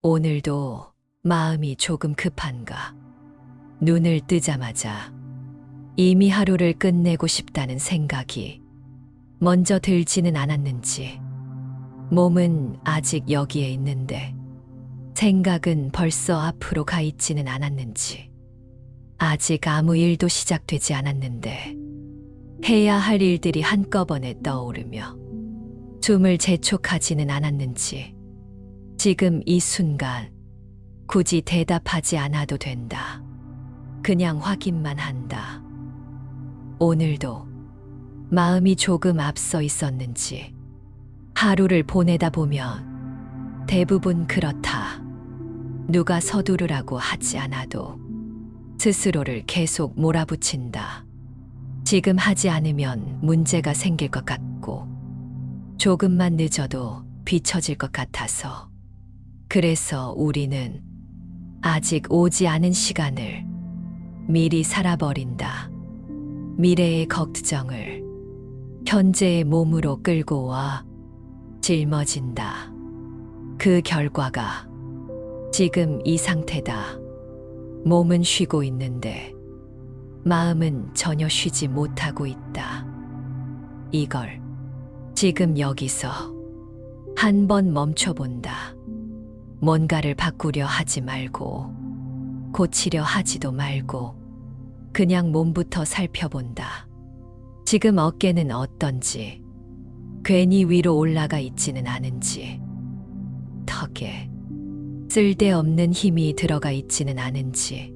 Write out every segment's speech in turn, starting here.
오늘도 마음이 조금 급한가. 눈을 뜨자마자 이미 하루를 끝내고 싶다는 생각이 먼저 들지는 않았는지 몸은 아직 여기에 있는데 생각은 벌써 앞으로 가 있지는 않았는지 아직 아무 일도 시작되지 않았는데 해야 할 일들이 한꺼번에 떠오르며 숨을 재촉하지는 않았는지 지금 이 순간 굳이 대답하지 않아도 된다. 그냥 확인만 한다. 오늘도 마음이 조금 앞서 있었는지 하루를 보내다 보면 대부분 그렇다. 누가 서두르라고 하지 않아도 스스로를 계속 몰아붙인다. 지금 하지 않으면 문제가 생길 것 같고 조금만 늦어도 비춰질 것 같아서 그래서 우리는 아직 오지 않은 시간을 미리 살아버린다. 미래의 걱정을 현재의 몸으로 끌고 와 짊어진다. 그 결과가 지금 이 상태다. 몸은 쉬고 있는데 마음은 전혀 쉬지 못하고 있다. 이걸 지금 여기서 한번 멈춰본다. 뭔가를 바꾸려 하지 말고 고치려 하지도 말고 그냥 몸부터 살펴본다. 지금 어깨는 어떤지, 괜히 위로 올라가 있지는 않은지, 턱에 쓸데없는 힘이 들어가 있지는 않은지,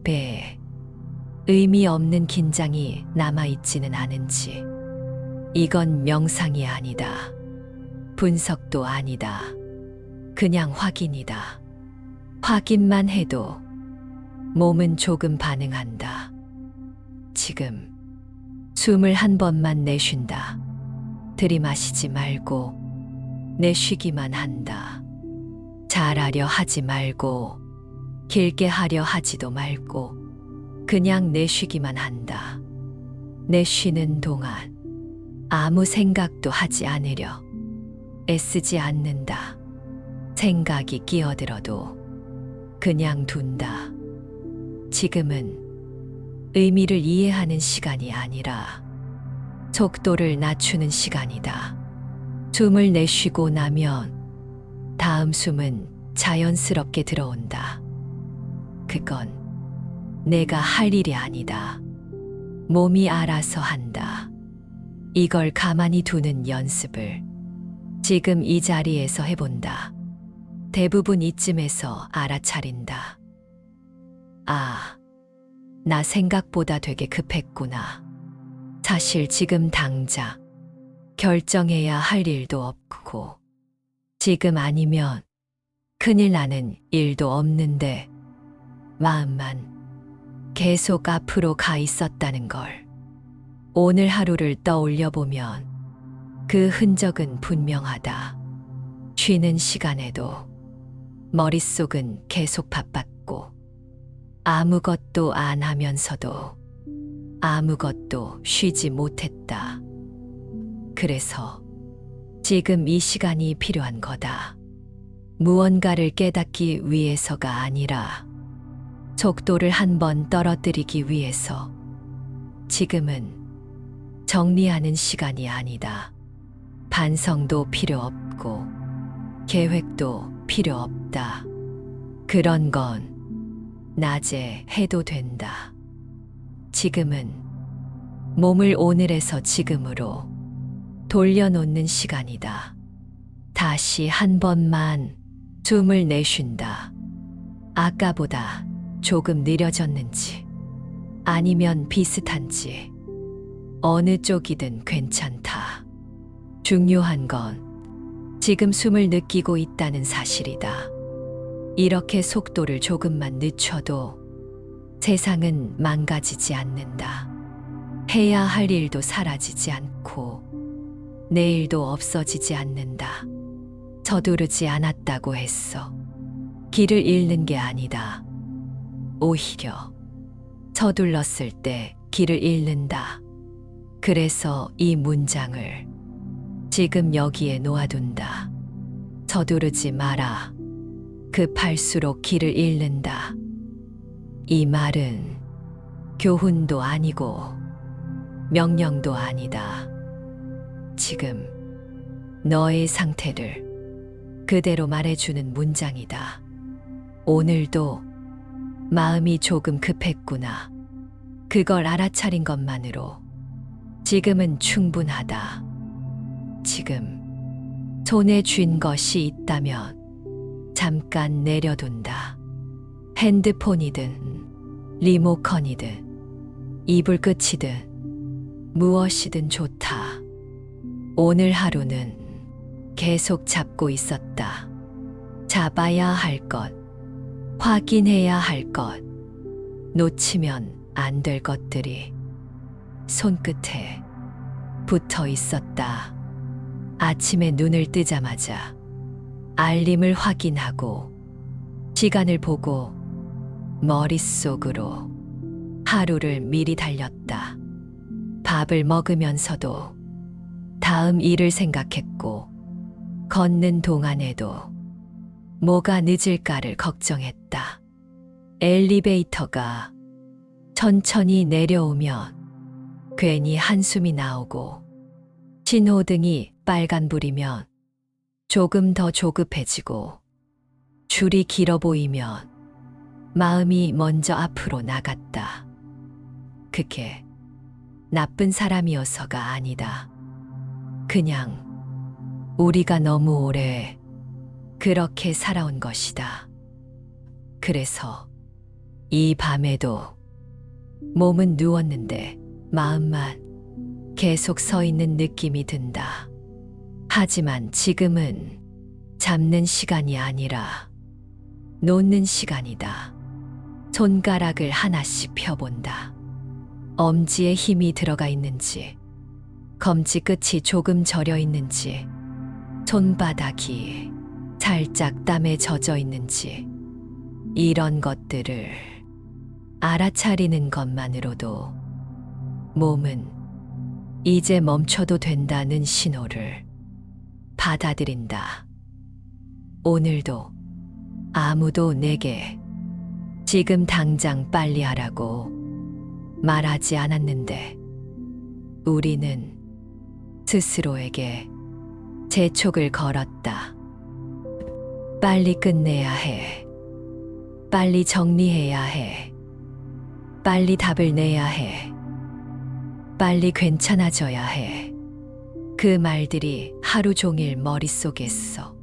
배에 의미 없는 긴장이 남아 있지는 않은지, 이건 명상이 아니다. 분석도 아니다. 그냥 확인이다. 확인만 해도 몸은 조금 반응한다. 지금 숨을 한 번만 내쉰다. 들이마시지 말고 내쉬기만 한다. 잘하려 하지 말고 길게 하려 하지도 말고 그냥 내쉬기만 한다. 내쉬는 동안 아무 생각도 하지 않으려 애쓰지 않는다. 생각이 끼어들어도 그냥 둔다. 지금은 의미를 이해하는 시간이 아니라 속도를 낮추는 시간이다. 숨을 내쉬고 나면 다음 숨은 자연스럽게 들어온다. 그건 내가 할 일이 아니다. 몸이 알아서 한다. 이걸 가만히 두는 연습을 지금 이 자리에서 해본다. 대부분 이쯤에서 알아차린다. 아, 나 생각보다 되게 급했구나. 사실 지금 당장 결정해야 할 일도 없고 지금 아니면 큰일 나는 일도 없는데 마음만 계속 앞으로 가 있었다는 걸 오늘 하루를 떠올려 보면 그 흔적은 분명하다. 쉬는 시간에도 머릿속은 계속 바빴고 아무것도 안 하면서도 아무것도 쉬지 못했다. 그래서 지금 이 시간이 필요한 거다. 무언가를 깨닫기 위해서가 아니라 속도를 한번 떨어뜨리기 위해서. 지금은 정리하는 시간이 아니다. 반성도 필요 없고 계획도 필요 없다. 그런 건 낮에 해도 된다. 지금은 몸을 오늘에서 지금으로 돌려놓는 시간이다. 다시 한 번만 숨을 내쉰다. 아까보다 조금 느려졌는지 아니면 비슷한지 어느 쪽이든 괜찮다. 중요한 건 지금 숨을 느끼고 있다는 사실이다. 이렇게 속도를 조금만 늦춰도 세상은 망가지지 않는다. 해야 할 일도 사라지지 않고 내일도 없어지지 않는다. 서두르지 않았다고 했어. 길을 잃는 게 아니다. 오히려 서둘렀을 때 길을 잃는다. 그래서 이 문장을 지금 여기에 놓아둔다. 서두르지 마라. 급할수록 길을 잃는다. 이 말은 교훈도 아니고 명령도 아니다. 지금 너의 상태를 그대로 말해주는 문장이다. 오늘도 마음이 조금 급했구나. 그걸 알아차린 것만으로 지금은 충분하다. 지금 손에 쥔 것이 있다면 잠깐 내려둔다. 핸드폰이든 리모컨이든 이불 끝이든 무엇이든 좋다. 오늘 하루는 계속 잡고 있었다. 잡아야 할 것, 확인해야 할 것, 놓치면 안 될 것들이 손끝에 붙어 있었다. 아침에 눈을 뜨자마자 알림을 확인하고 시간을 보고 머릿속으로 하루를 미리 달렸다. 밥을 먹으면서도 다음 일을 생각했고 걷는 동안에도 뭐가 늦을까를 걱정했다. 엘리베이터가 천천히 내려오면 괜히 한숨이 나오고 신호등이 빨간불이면 조금 더 조급해지고 줄이 길어 보이면 마음이 먼저 앞으로 나갔다. 그게 나쁜 사람이어서가 아니다. 그냥 우리가 너무 오래 그렇게 살아온 것이다. 그래서 이 밤에도 몸은 누웠는데 마음만 계속 서 있는 느낌이 든다. 하지만 지금은 잡는 시간이 아니라 놓는 시간이다. 손가락을 하나씩 펴본다. 엄지에 힘이 들어가 있는지, 검지 끝이 조금 저려 있는지, 손바닥이 살짝 땀에 젖어 있는지, 이런 것들을 알아차리는 것만으로도 몸은 이제 멈춰도 된다는 신호를 받아들인다. 오늘도 아무도 내게 지금 당장 빨리 하라고 말하지 않았는데 우리는 스스로에게 재촉을 걸었다. 빨리 끝내야 해. 빨리 정리해야 해. 빨리 답을 내야 해. 빨리 괜찮아져야 해. 그 말들이 하루 종일 머릿속에서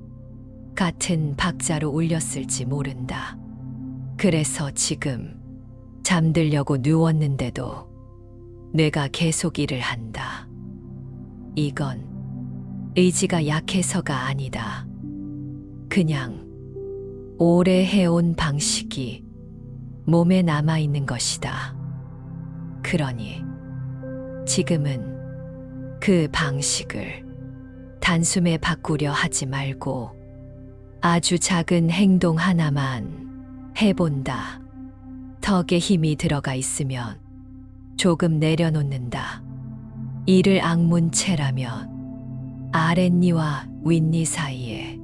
같은 박자로 울렸을지 모른다. 그래서 지금 잠들려고 누웠는데도 뇌가 계속 일을 한다. 이건 의지가 약해서가 아니다. 그냥 오래 해온 방식이 몸에 남아있는 것이다. 그러니 지금은 그 방식을 단숨에 바꾸려 하지 말고 아주 작은 행동 하나만 해본다. 턱에 힘이 들어가 있으면 조금 내려놓는다. 이를 악문채라면 아랫니와 윗니 사이에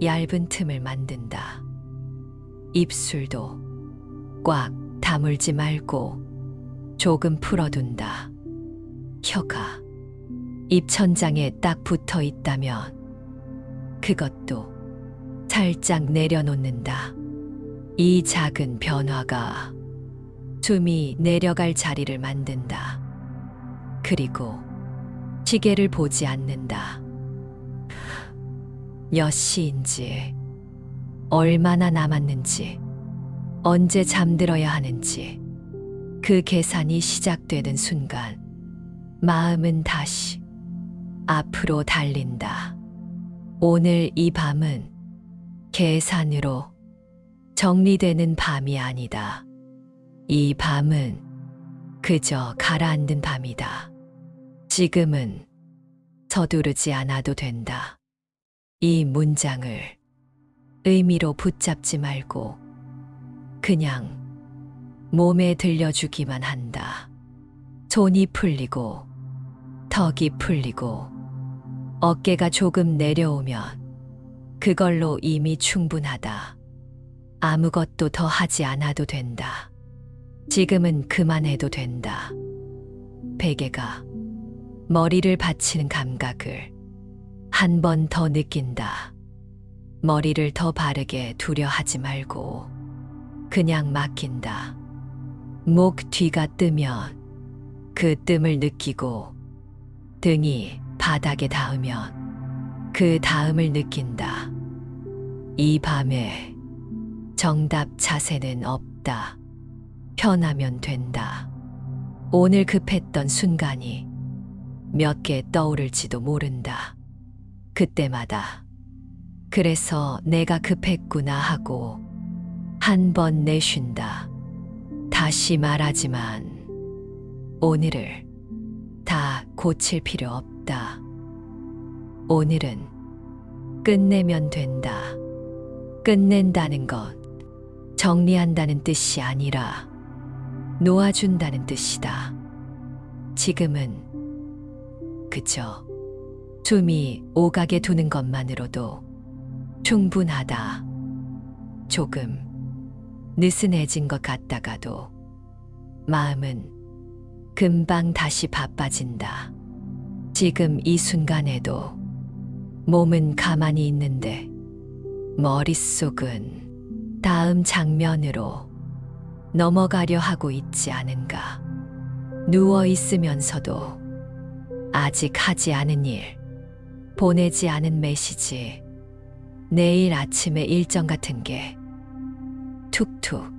얇은 틈을 만든다. 입술도 꽉 다물지 말고 조금 풀어둔다. 혀가 입천장에 딱 붙어 있다면 그것도 살짝 내려놓는다. 이 작은 변화가 숨이 내려갈 자리를 만든다. 그리고 시계를 보지 않는다. 몇 시인지, 얼마나 남았는지, 언제 잠들어야 하는지, 그 계산이 시작되는 순간 마음은 다시 앞으로 달린다. 오늘 이 밤은 계산으로 정리되는 밤이 아니다. 이 밤은 그저 가라앉는 밤이다. 지금은 서두르지 않아도 된다. 이 문장을 의미로 붙잡지 말고 그냥 몸에 들려주기만 한다. 손이 풀리고 턱이 풀리고 어깨가 조금 내려오면 그걸로 이미 충분하다. 아무것도 더 하지 않아도 된다. 지금은 그만해도 된다. 베개가 머리를 받치는 감각을 한 번 더 느낀다. 머리를 더 바르게 두려 하지 말고 그냥 맡긴다. 목 뒤가 뜨면 그 뜸을 느끼고 등이 바닥에 닿으면 그 닿음을 느낀다. 이 밤에 정답 자세는 없다. 편하면 된다. 오늘 급했던 순간이 몇 개 떠오를지도 모른다. 그때마다 그래서 내가 급했구나 하고 한 번 내쉰다. 다시 말하지만 오늘을 다 고칠 필요 없다. 오늘은 끝내면 된다. 끝낸다는 것, 정리한다는 뜻이 아니라 놓아준다는 뜻이다. 지금은 그저 숨이 오가게 두는 것만으로도 충분하다. 조금 느슨해진 것 같다가도 마음은 금방 다시 바빠진다. 지금 이 순간에도 몸은 가만히 있는데 머릿속은 다음 장면으로 넘어가려 하고 있지 않은가. 누워 있으면서도 아직 하지 않은 일, 보내지 않은 메시지, 내일 아침에 일정 같은 게 툭툭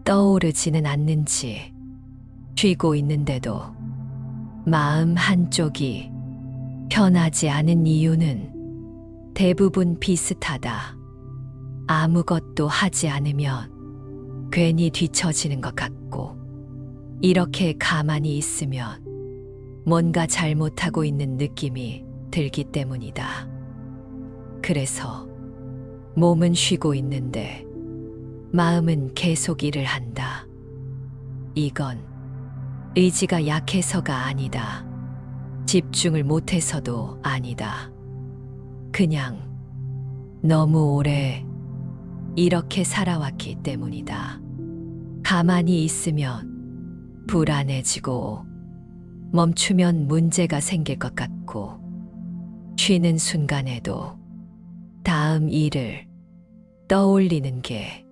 떠오르지는 않는지 쉬고 있는데도 마음 한쪽이 편하지 않은 이유는 대부분 비슷하다. 아무것도 하지 않으면 괜히 뒤처지는 것 같고, 이렇게 가만히 있으면 뭔가 잘못하고 있는 느낌이 들기 때문이다. 그래서 몸은 쉬고 있는데 마음은 계속 일을 한다. 이건 의지가 약해서가 아니다. 집중을 못해서도 아니다. 그냥 너무 오래 이렇게 살아왔기 때문이다. 가만히 있으면 불안해지고 멈추면 문제가 생길 것 같고 쉬는 순간에도 다음 일을 떠올리는 게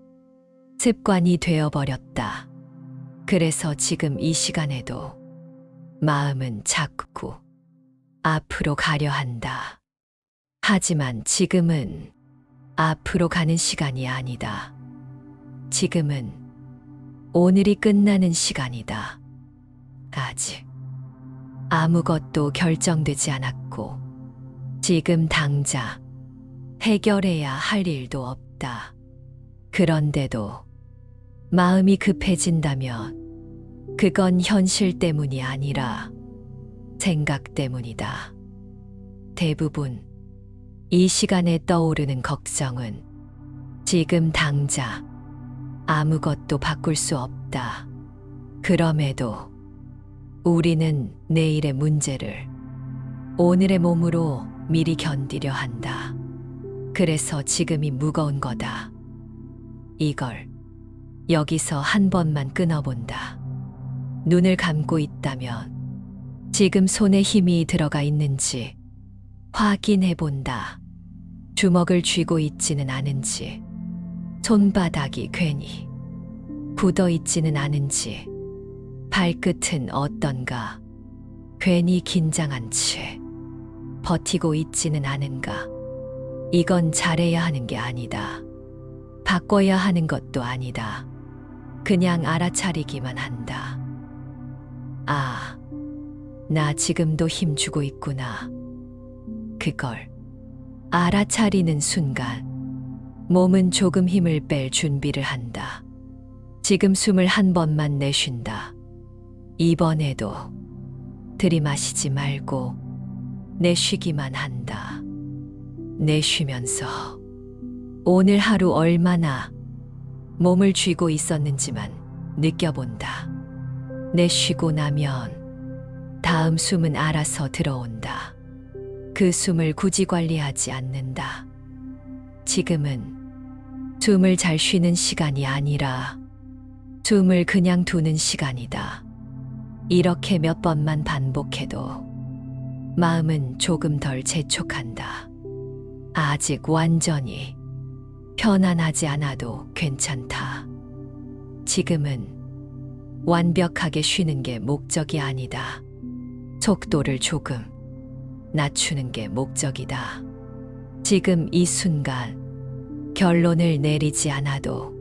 습관이 되어버렸다. 그래서 지금 이 시간에도 마음은 자꾸 앞으로 가려 한다. 하지만 지금은 앞으로 가는 시간이 아니다. 지금은 오늘이 끝나는 시간이다. 아직 아무것도 결정되지 않았고 지금 당장 해결해야 할 일도 없다. 그런데도 마음이 급해진다면 그건 현실 때문이 아니라 생각 때문이다. 대부분 이 시간에 떠오르는 걱정은 지금 당장 아무것도 바꿀 수 없다. 그럼에도 우리는 내일의 문제를 오늘의 몸으로 미리 견디려 한다. 그래서 지금이 무거운 거다. 이걸 여기서 한 번만 끊어본다. 눈을 감고 있다면 지금 손에 힘이 들어가 있는지 확인해 본다. 주먹을 쥐고 있지는 않은지, 손바닥이 괜히 굳어 있지는 않은지, 발끝은 어떤가, 괜히 긴장한 채 버티고 있지는 않은가. 이건 잘해야 하는 게 아니다. 바꿔야 하는 것도 아니다. 그냥 알아차리기만 한다. 아, 나 지금도 힘주고 있구나. 그걸 알아차리는 순간 몸은 조금 힘을 뺄 준비를 한다. 지금 숨을 한 번만 내쉰다. 이번에도 들이마시지 말고 내쉬기만 한다. 내쉬면서 오늘 하루 얼마나 몸을 쥐고 있었는지만 느껴본다. 내쉬고 나면 다음 숨은 알아서 들어온다. 그 숨을 굳이 관리하지 않는다. 지금은 숨을 잘 쉬는 시간이 아니라 숨을 그냥 두는 시간이다. 이렇게 몇 번만 반복해도 마음은 조금 덜 재촉한다. 아직 완전히 편안하지 않아도 괜찮다. 지금은 완벽하게 쉬는 게 목적이 아니다. 속도를 조금 낮추는 게 목적이다. 지금 이 순간 결론을 내리지 않아도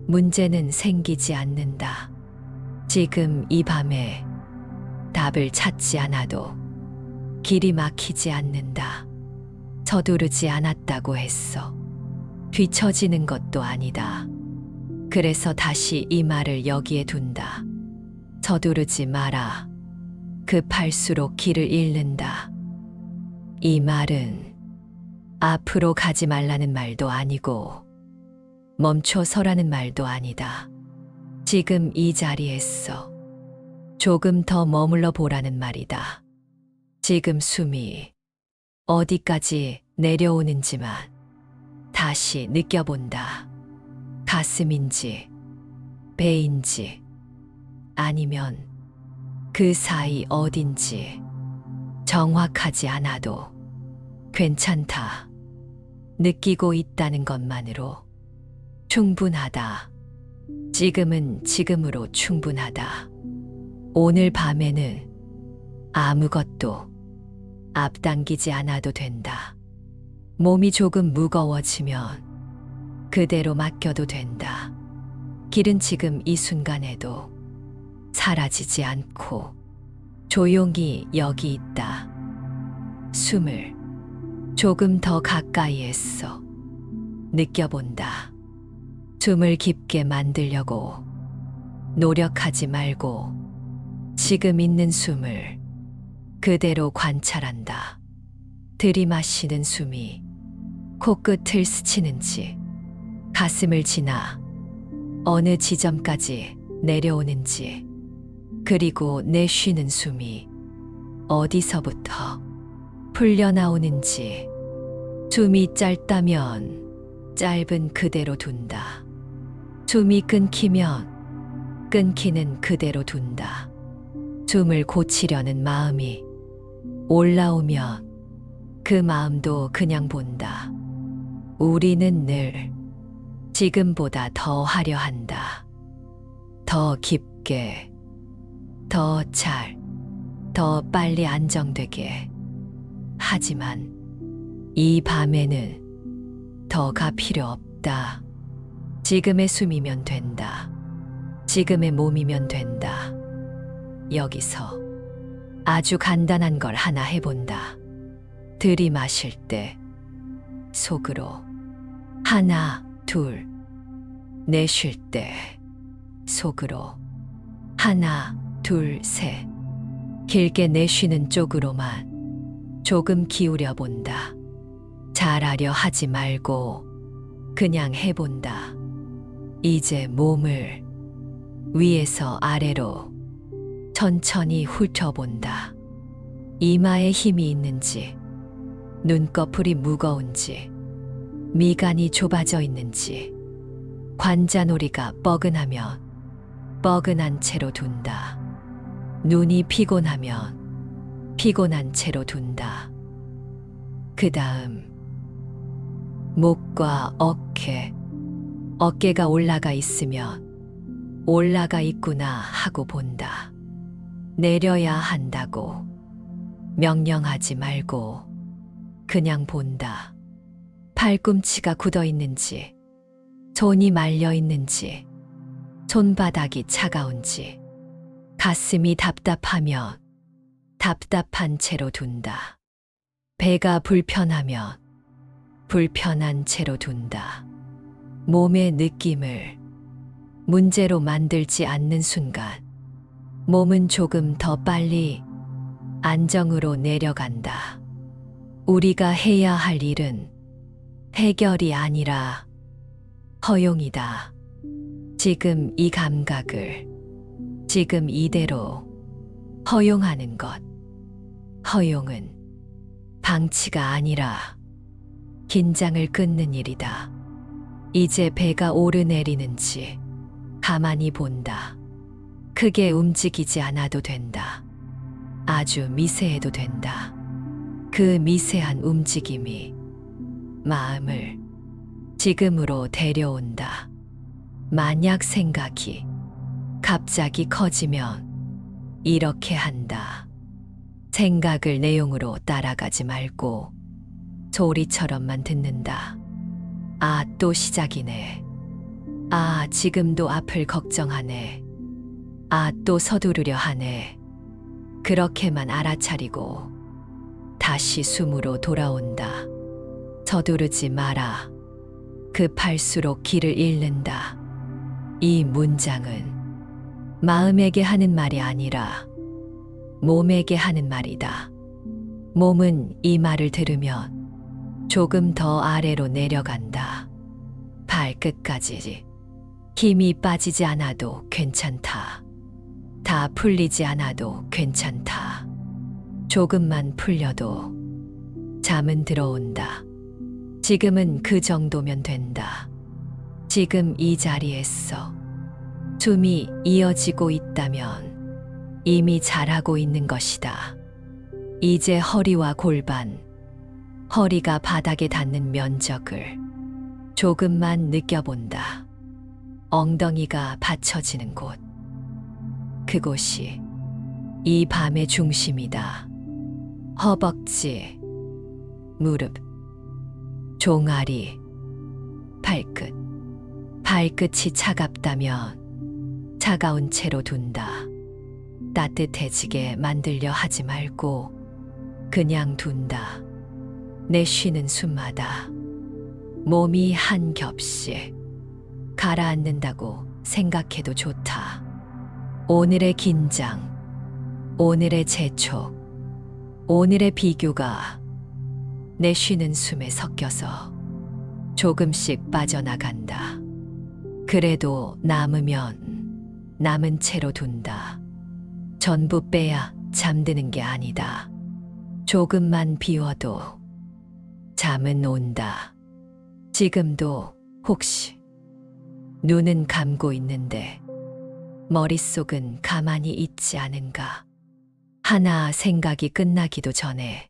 문제는 생기지 않는다. 지금 이 밤에 답을 찾지 않아도 길이 막히지 않는다. 서두르지 않았다고 했어. 뒤처지는 것도 아니다. 그래서 다시 이 말을 여기에 둔다. 서두르지 마라. 급할수록 길을 잃는다. 이 말은 앞으로 가지 말라는 말도 아니고 멈춰 서라는 말도 아니다. 지금 이 자리에서 조금 더 머물러 보라는 말이다. 지금 숨이 어디까지 내려오는지만 다시 느껴본다. 가슴인지 배인지 아니면 그 사이 어딘지 정확하지 않아도 괜찮다. 느끼고 있다는 것만으로 충분하다. 지금은 지금으로 충분하다. 오늘 밤에는 아무것도 앞당기지 않아도 된다. 몸이 조금 무거워지면 그대로 맡겨도 된다. 길은 지금 이 순간에도 사라지지 않고 조용히 여기 있다. 숨을 조금 더 가까이 했어. 느껴본다. 숨을 깊게 만들려고 노력하지 말고 지금 있는 숨을 그대로 관찰한다. 들이마시는 숨이 코끝을 스치는지 가슴을 지나 어느 지점까지 내려오는지 그리고 내쉬는 숨이 어디서부터 풀려나오는지 숨이 짧다면 짧은 그대로 둔다. 숨이 끊기면 끊기는 그대로 둔다. 숨을 고치려는 마음이 올라오면 그 마음도 그냥 본다. 우리는 늘 지금보다 더 하려 한다. 더 깊게, 더 잘, 더 빨리 안정되게. 하지만 이 밤에는 더가 필요 없다. 지금의 숨이면 된다. 지금의 몸이면 된다. 여기서 아주 간단한 걸 하나 해본다. 들이마실 때 속으로 하나, 둘. 내쉴 때 속으로 하나, 둘, 셋. 길게 내쉬는 쪽으로만 조금 기울여 본다. 잘하려 하지 말고 그냥 해본다. 이제 몸을 위에서 아래로 천천히 훑어본다. 이마에 힘이 있는지, 눈꺼풀이 무거운지, 미간이 좁아져 있는지, 관자놀이가 뻐근하면 뻐근한 채로 둔다. 눈이 피곤하면 피곤한 채로 둔다. 그 다음 목과 어깨, 어깨가 올라가 있으면 올라가 있구나 하고 본다. 내려야 한다고 명령하지 말고 그냥 본다. 팔꿈치가 굳어 있는지, 손이 말려 있는지, 손바닥이 차가운지, 가슴이 답답하면 답답한 채로 둔다. 배가 불편하면 불편한 채로 둔다. 몸의 느낌을 문제로 만들지 않는 순간 몸은 조금 더 빨리 안정으로 내려간다. 우리가 해야 할 일은 해결이 아니라 허용이다. 지금 이 감각을 지금 이대로 허용하는 것. 허용은 방치가 아니라 긴장을 끊는 일이다. 이제 배가 오르내리는지 가만히 본다. 크게 움직이지 않아도 된다. 아주 미세해도 된다. 그 미세한 움직임이 마음을 지금으로 데려온다. 만약 생각이 갑자기 커지면 이렇게 한다. 생각을 내용으로 따라가지 말고 소리처럼만 듣는다. 아, 또 시작이네. 아, 지금도 앞을 걱정하네. 아, 또 서두르려 하네. 그렇게만 알아차리고 다시 숨으로 돌아온다. 서두르지 마라. 급할수록 길을 잃는다. 이 문장은 마음에게 하는 말이 아니라 몸에게 하는 말이다. 몸은 이 말을 들으면 조금 더 아래로 내려간다. 발끝까지. 힘이 빠지지 않아도 괜찮다. 다 풀리지 않아도 괜찮다. 조금만 풀려도 잠은 들어온다. 지금은 그 정도면 된다. 지금 이 자리에서 숨이 이어지고 있다면 이미 잘하고 있는 것이다. 이제 허리와 골반, 허리가 바닥에 닿는 면적을 조금만 느껴본다. 엉덩이가 받쳐지는 곳. 그곳이 이 밤의 중심이다. 허벅지, 무릎, 종아리, 발끝. 발끝이 차갑다면 차가운 채로 둔다. 따뜻해지게 만들려 하지 말고 그냥 둔다. 내쉬는 숨마다 몸이 한 겹씩 가라앉는다고 생각해도 좋다. 오늘의 긴장, 오늘의 재촉, 오늘의 비교가 내쉬는 숨에 섞여서 조금씩 빠져나간다. 그래도 남으면 남은 채로 둔다. 전부 빼야 잠드는 게 아니다. 조금만 비워도 잠은 온다. 지금도 혹시 눈은 감고 있는데 머릿속은 가만히 있지 않은가? 하나 생각이 끝나기도 전에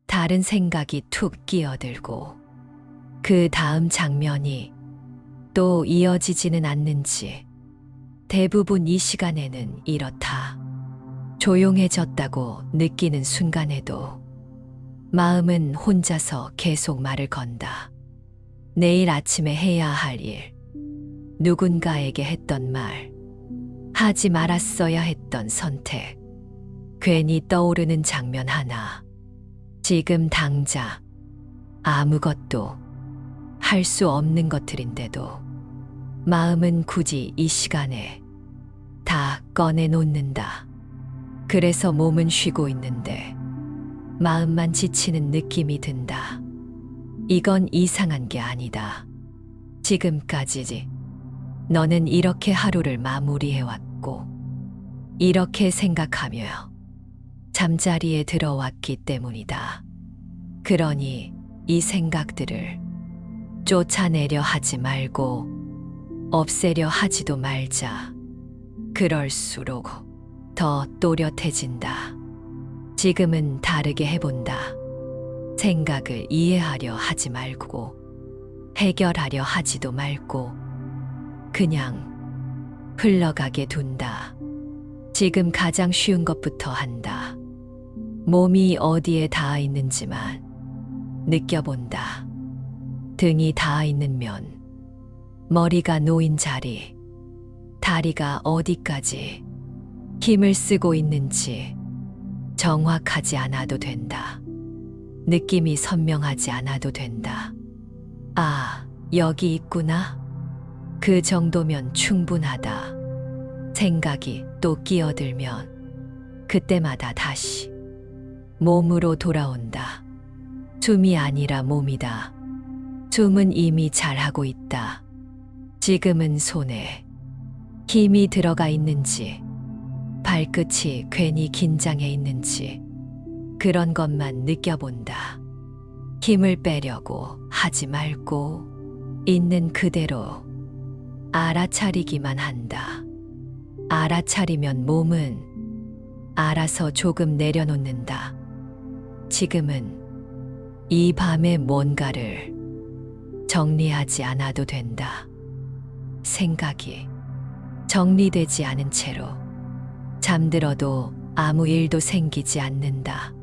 다른 생각이 툭 끼어들고 그 다음 장면이 또 이어지지는 않는지 대부분 이 시간에는 이렇다. 조용해졌다고 느끼는 순간에도 마음은 혼자서 계속 말을 건다. 내일 아침에 해야 할 일, 누군가에게 했던 말, 하지 말았어야 했던 선택, 괜히 떠오르는 장면 하나, 지금 당장 아무것도 할 수 없는 것들인데도 마음은 굳이 이 시간에 다 꺼내놓는다. 그래서 몸은 쉬고 있는데 마음만 지치는 느낌이 든다. 이건 이상한 게 아니다. 지금까지 너는 이렇게 하루를 마무리해왔고 이렇게 생각하며 잠자리에 들어왔기 때문이다. 그러니 이 생각들을 쫓아내려 하지 말고 없애려 하지도 말자. 그럴수록 더 또렷해진다. 지금은 다르게 해본다. 생각을 이해하려 하지 말고 해결하려 하지도 말고 그냥 흘러가게 둔다. 지금 가장 쉬운 것부터 한다. 몸이 어디에 닿아 있는지만 느껴본다. 등이 닿아 있는 면, 머리가 놓인 자리, 다리가 어디까지 힘을 쓰고 있는지 정확하지 않아도 된다. 느낌이 선명하지 않아도 된다. 아, 여기 있구나. 그 정도면 충분하다. 생각이 또 끼어들면 그때마다 다시 몸으로 돌아온다. 숨이 아니라 몸이다. 숨은 이미 잘하고 있다. 지금은 손에 힘이 들어가 있는지, 발끝이 괜히 긴장해 있는지 그런 것만 느껴본다. 힘을 빼려고 하지 말고 있는 그대로 알아차리기만 한다. 알아차리면 몸은 알아서 조금 내려놓는다. 지금은 이 밤에 뭔가를 정리하지 않아도 된다. 생각이 정리되지 않은 채로 잠들어도 아무 일도 생기지 않는다.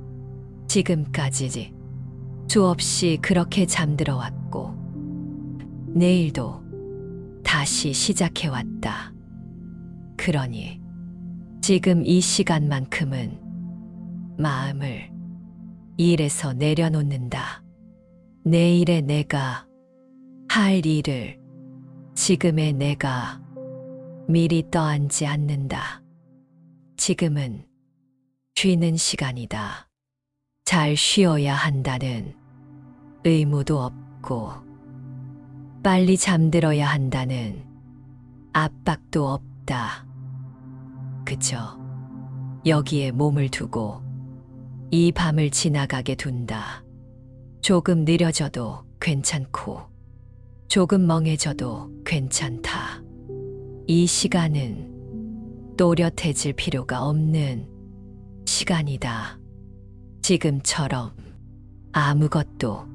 지금까지 수없이 그렇게 잠들어 왔고 내일도 다시 시작해왔다. 그러니 지금 이 시간만큼은 마음을 일에서 내려놓는다. 내일의 내가 할 일을 지금의 내가 미리 떠안지 않는다. 지금은 쉬는 시간이다. 잘 쉬어야 한다는 의무도 없고 빨리 잠들어야 한다는 압박도 없다. 그저 여기에 몸을 두고 이 밤을 지나가게 둔다. 조금 느려져도 괜찮고 조금 멍해져도 괜찮다. 이 시간은 또렷해질 필요가 없는 시간이다. 지금처럼 아무것도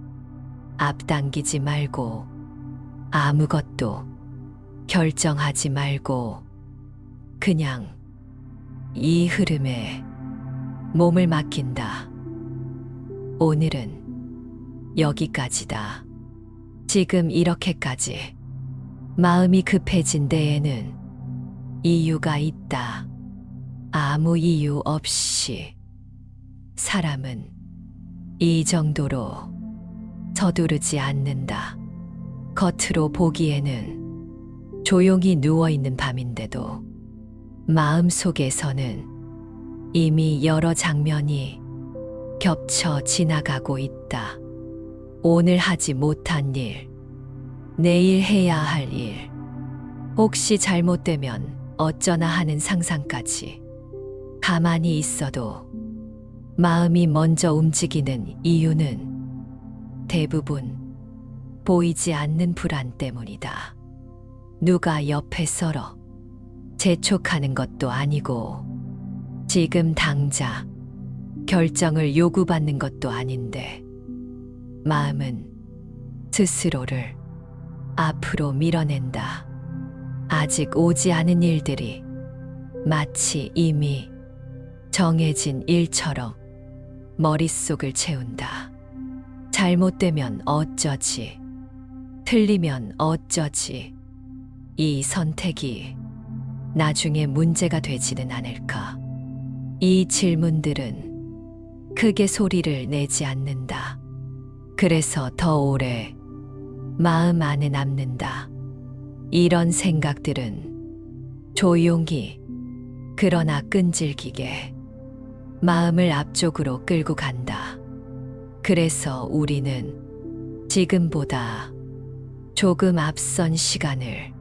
앞당기지 말고 아무것도 결정하지 말고 그냥 이 흐름에 몸을 맡긴다. 오늘은 여기까지다. 지금 이렇게까지 마음이 급해진 데에는 이유가 있다. 아무 이유 없이 사람은 이 정도로 서두르지 않는다. 겉으로 보기에는 조용히 누워있는 밤인데도 마음속에서는 이미 여러 장면이 겹쳐 지나가고 있다. 오늘 하지 못한 일, 내일 해야 할 일, 혹시 잘못되면 어쩌나 하는 상상까지 가만히 있어도 마음이 먼저 움직이는 이유는 대부분 보이지 않는 불안 때문이다. 누가 옆에 썰어 재촉하는 것도 아니고 지금 당장 결정을 요구받는 것도 아닌데 마음은 스스로를 앞으로 밀어낸다. 아직 오지 않은 일들이 마치 이미 정해진 일처럼 머릿속을 채운다. 잘못되면 어쩌지? 틀리면 어쩌지? 이 선택이 나중에 문제가 되지는 않을까? 이 질문들은 크게 소리를 내지 않는다. 그래서 더 오래 마음 안에 남는다. 이런 생각들은 조용히 그러나 끈질기게 마음을 앞쪽으로 끌고 간다. 그래서 우리는 지금보다 조금 앞선 시간을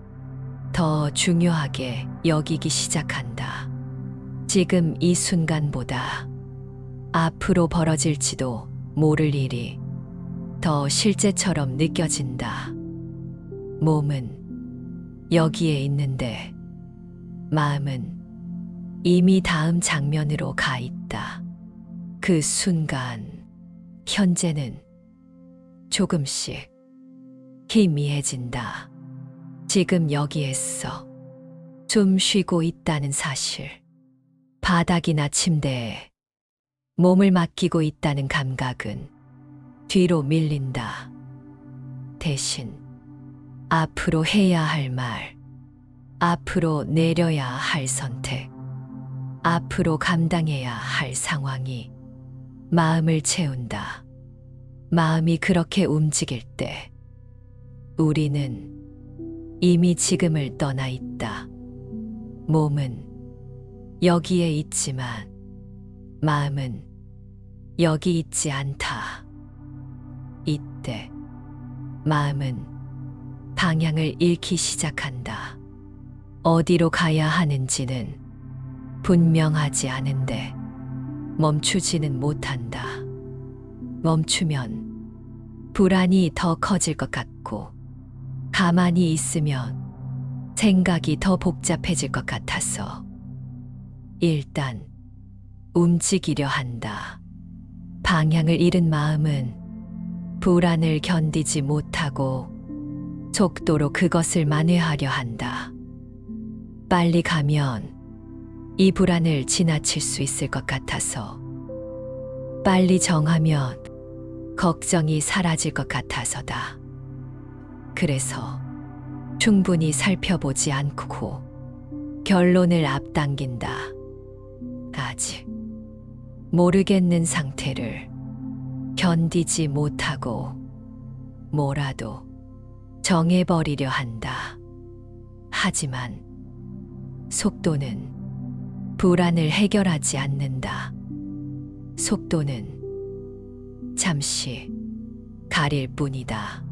더 중요하게 여기기 시작한다. 지금 이 순간보다 앞으로 벌어질지도 모를 일이 더 실제처럼 느껴진다. 몸은 여기에 있는데 마음은 이미 다음 장면으로 가 있다. 그 순간, 현재는 조금씩 희미해진다. 지금 여기에서 숨 쉬고 있다는 사실, 바닥이나 침대에 몸을 맡기고 있다는 감각은 뒤로 밀린다. 대신 앞으로 해야 할 말, 앞으로 내려야 할 선택, 앞으로 감당해야 할 상황이 마음을 채운다. 마음이 그렇게 움직일 때 우리는 이미 지금을 떠나 있다. 몸은 여기에 있지만 마음은 여기 있지 않다. 이때 마음은 방향을 잃기 시작한다. 어디로 가야 하는지는 분명하지 않은데 멈추지는 못한다. 멈추면 불안이 더 커질 것 같고 가만히 있으면 생각이 더 복잡해질 것 같아서 일단 움직이려 한다. 방향을 잃은 마음은 불안을 견디지 못하고 속도로 그것을 만회하려 한다. 빨리 가면 이 불안을 지나칠 수 있을 것 같아서, 빨리 정하면 걱정이 사라질 것 같아서다. 그래서 충분히 살펴보지 않고 결론을 앞당긴다. 아직 모르겠는 상태를 견디지 못하고 뭐라도 정해버리려 한다. 하지만 속도는 불안을 해결하지 않는다. 속도는 잠시 가릴 뿐이다.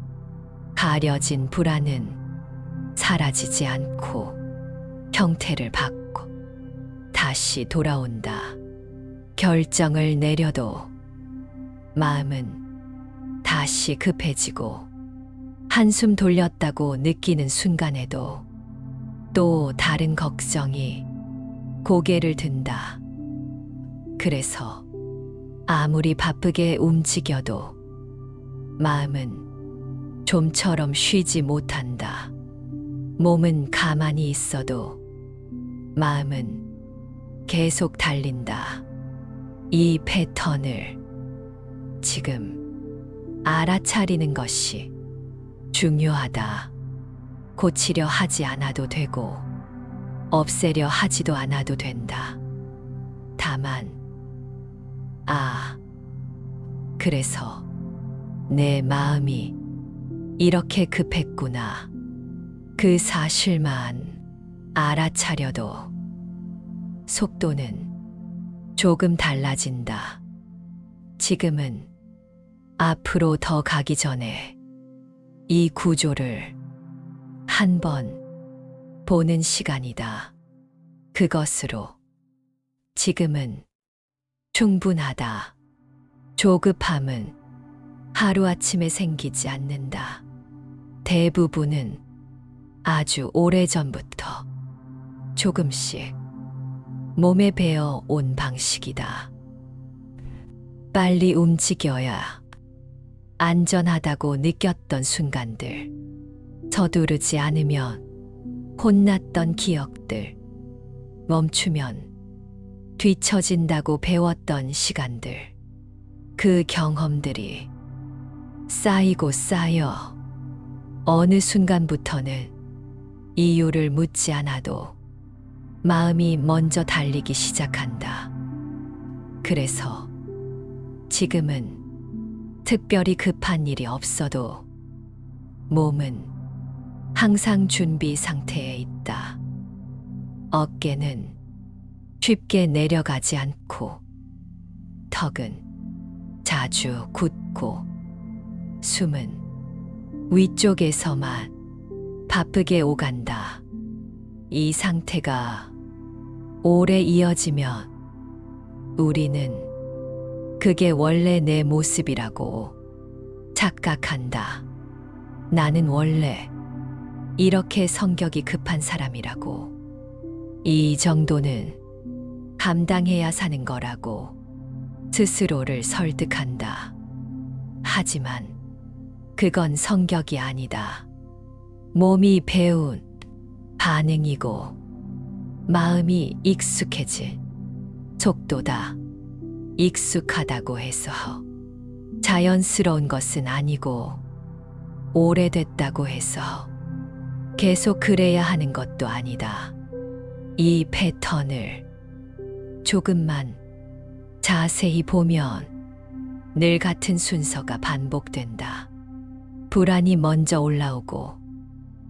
가려진 불안은 사라지지 않고 형태를 바꿔 다시 돌아온다. 결정을 내려도 마음은 다시 급해지고, 한숨 돌렸다고 느끼는 순간에도 또 다른 걱정이 고개를 든다. 그래서 아무리 바쁘게 움직여도 마음은 좀처럼 쉬지 못한다. 몸은 가만히 있어도 마음은 계속 달린다. 이 패턴을 지금 알아차리는 것이 중요하다. 고치려 하지 않아도 되고 없애려 하지도 않아도 된다. 다만, 그래서 내 마음이 이렇게 급했구나. 그 사실만 알아차려도 속도는 조금 달라진다. 지금은 앞으로 더 가기 전에 이 구조를 한번 보는 시간이다. 그것으로 지금은 충분하다. 조급함은 하루아침에 생기지 않는다. 대부분은 아주 오래전부터 조금씩 몸에 배어 온 방식이다. 빨리 움직여야 안전하다고 느꼈던 순간들, 서두르지 않으면 혼났던 기억들, 멈추면 뒤처진다고 배웠던 시간들, 그 경험들이 쌓이고 쌓여 어느 순간부터는 이유를 묻지 않아도 마음이 먼저 달리기 시작한다. 그래서 지금은 특별히 급한 일이 없어도 몸은 항상 준비 상태에 있다. 어깨는 쉽게 내려가지 않고, 턱은 자주 굳고, 숨은 위쪽에서만 바쁘게 오간다. 이 상태가 오래 이어지면 우리는 그게 원래 내 모습이라고 착각한다. 나는 원래 이렇게 성격이 급한 사람이라고, 이 정도는 감당해야 사는 거라고 스스로를 설득한다. 하지만 그건 성격이 아니다. 몸이 배운 반응이고 마음이 익숙해진 속도다. 익숙하다고 해서 자연스러운 것은 아니고, 오래됐다고 해서 계속 그래야 하는 것도 아니다. 이 패턴을 조금만 자세히 보면 늘 같은 순서가 반복된다. 불안이 먼저 올라오고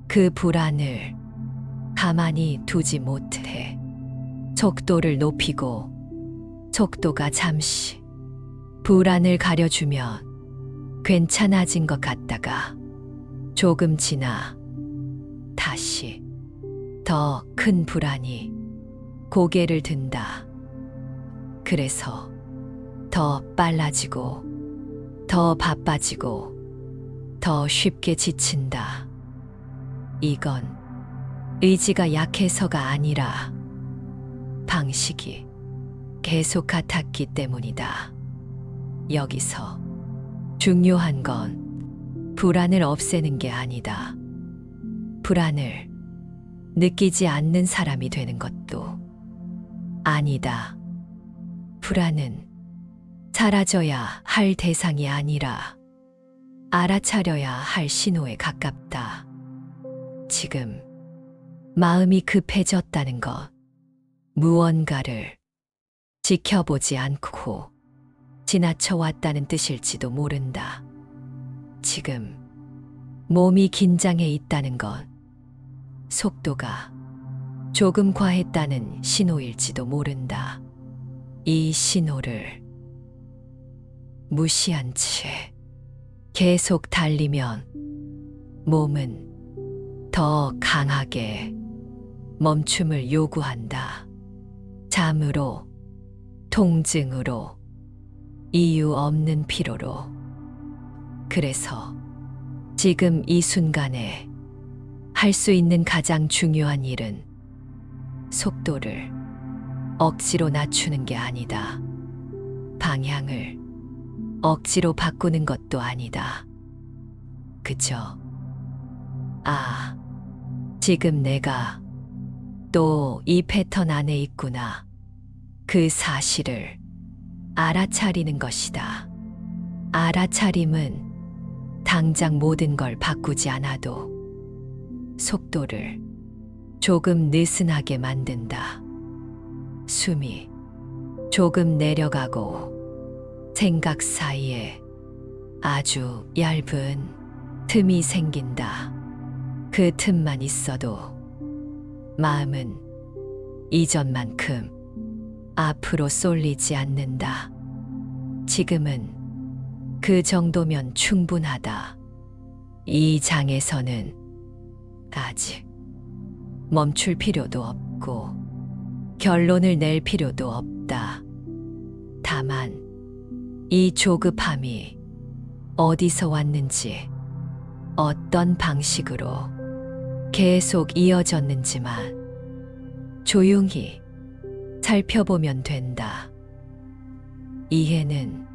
그 불안을 가만히 두지 못해 속도를 높이고, 속도가 잠시 불안을 가려주면 괜찮아진 것 같다가 조금 지나 다시 더 큰 불안이 고개를 든다. 그래서 더 빨라지고 더 바빠지고 더 쉽게 지친다. 이건 의지가 약해서가 아니라 방식이 계속 같았기 때문이다. 여기서 중요한 건 불안을 없애는 게 아니다. 불안을 느끼지 않는 사람이 되는 것도 아니다. 불안은 사라져야 할 대상이 아니라 알아차려야 할 신호에 가깝다. 지금 마음이 급해졌다는 것, 무언가를 지켜보지 않고 지나쳐왔다는 뜻일지도 모른다. 지금 몸이 긴장해 있다는 것, 속도가 조금 과했다는 신호일지도 모른다. 이 신호를 무시한 채 계속 달리면 몸은 더 강하게 멈춤을 요구한다. 잠으로, 통증으로, 이유 없는 피로로. 그래서 지금 이 순간에 할 수 있는 가장 중요한 일은 속도를 억지로 낮추는 게 아니다. 방향을 억지로 바꾸는 것도 아니다. 그저, 아, 지금 내가 또 이 패턴 안에 있구나. 그 사실을 알아차리는 것이다. 알아차림은 당장 모든 걸 바꾸지 않아도 속도를 조금 느슨하게 만든다. 숨이 조금 내려가고 생각 사이에 아주 얇은 틈이 생긴다. 그 틈만 있어도 마음은 이전만큼 앞으로 쏠리지 않는다. 지금은 그 정도면 충분하다. 이 장에서는 아직 멈출 필요도 없고 결론을 낼 필요도 없다. 다만 이 조급함이 어디서 왔는지, 어떤 방식으로 계속 이어졌는지만 조용히 살펴보면 된다. 이해는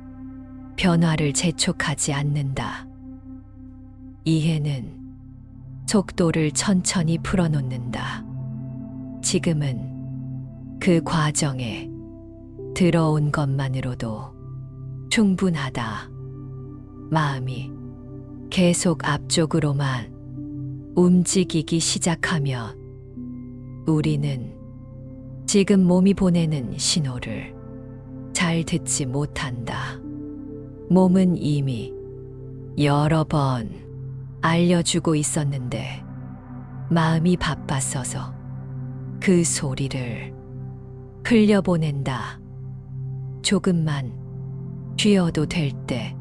변화를 재촉하지 않는다. 이해는 속도를 천천히 풀어놓는다. 지금은 그 과정에 들어온 것만으로도 충분하다. 마음이 계속 앞쪽으로만 움직이기 시작하면 우리는 지금 몸이 보내는 신호를 잘 듣지 못한다. 몸은 이미 여러 번 알려주고 있었는데 마음이 바빴어서 그 소리를 흘려보낸다. 조금만 쉬어도 될 때,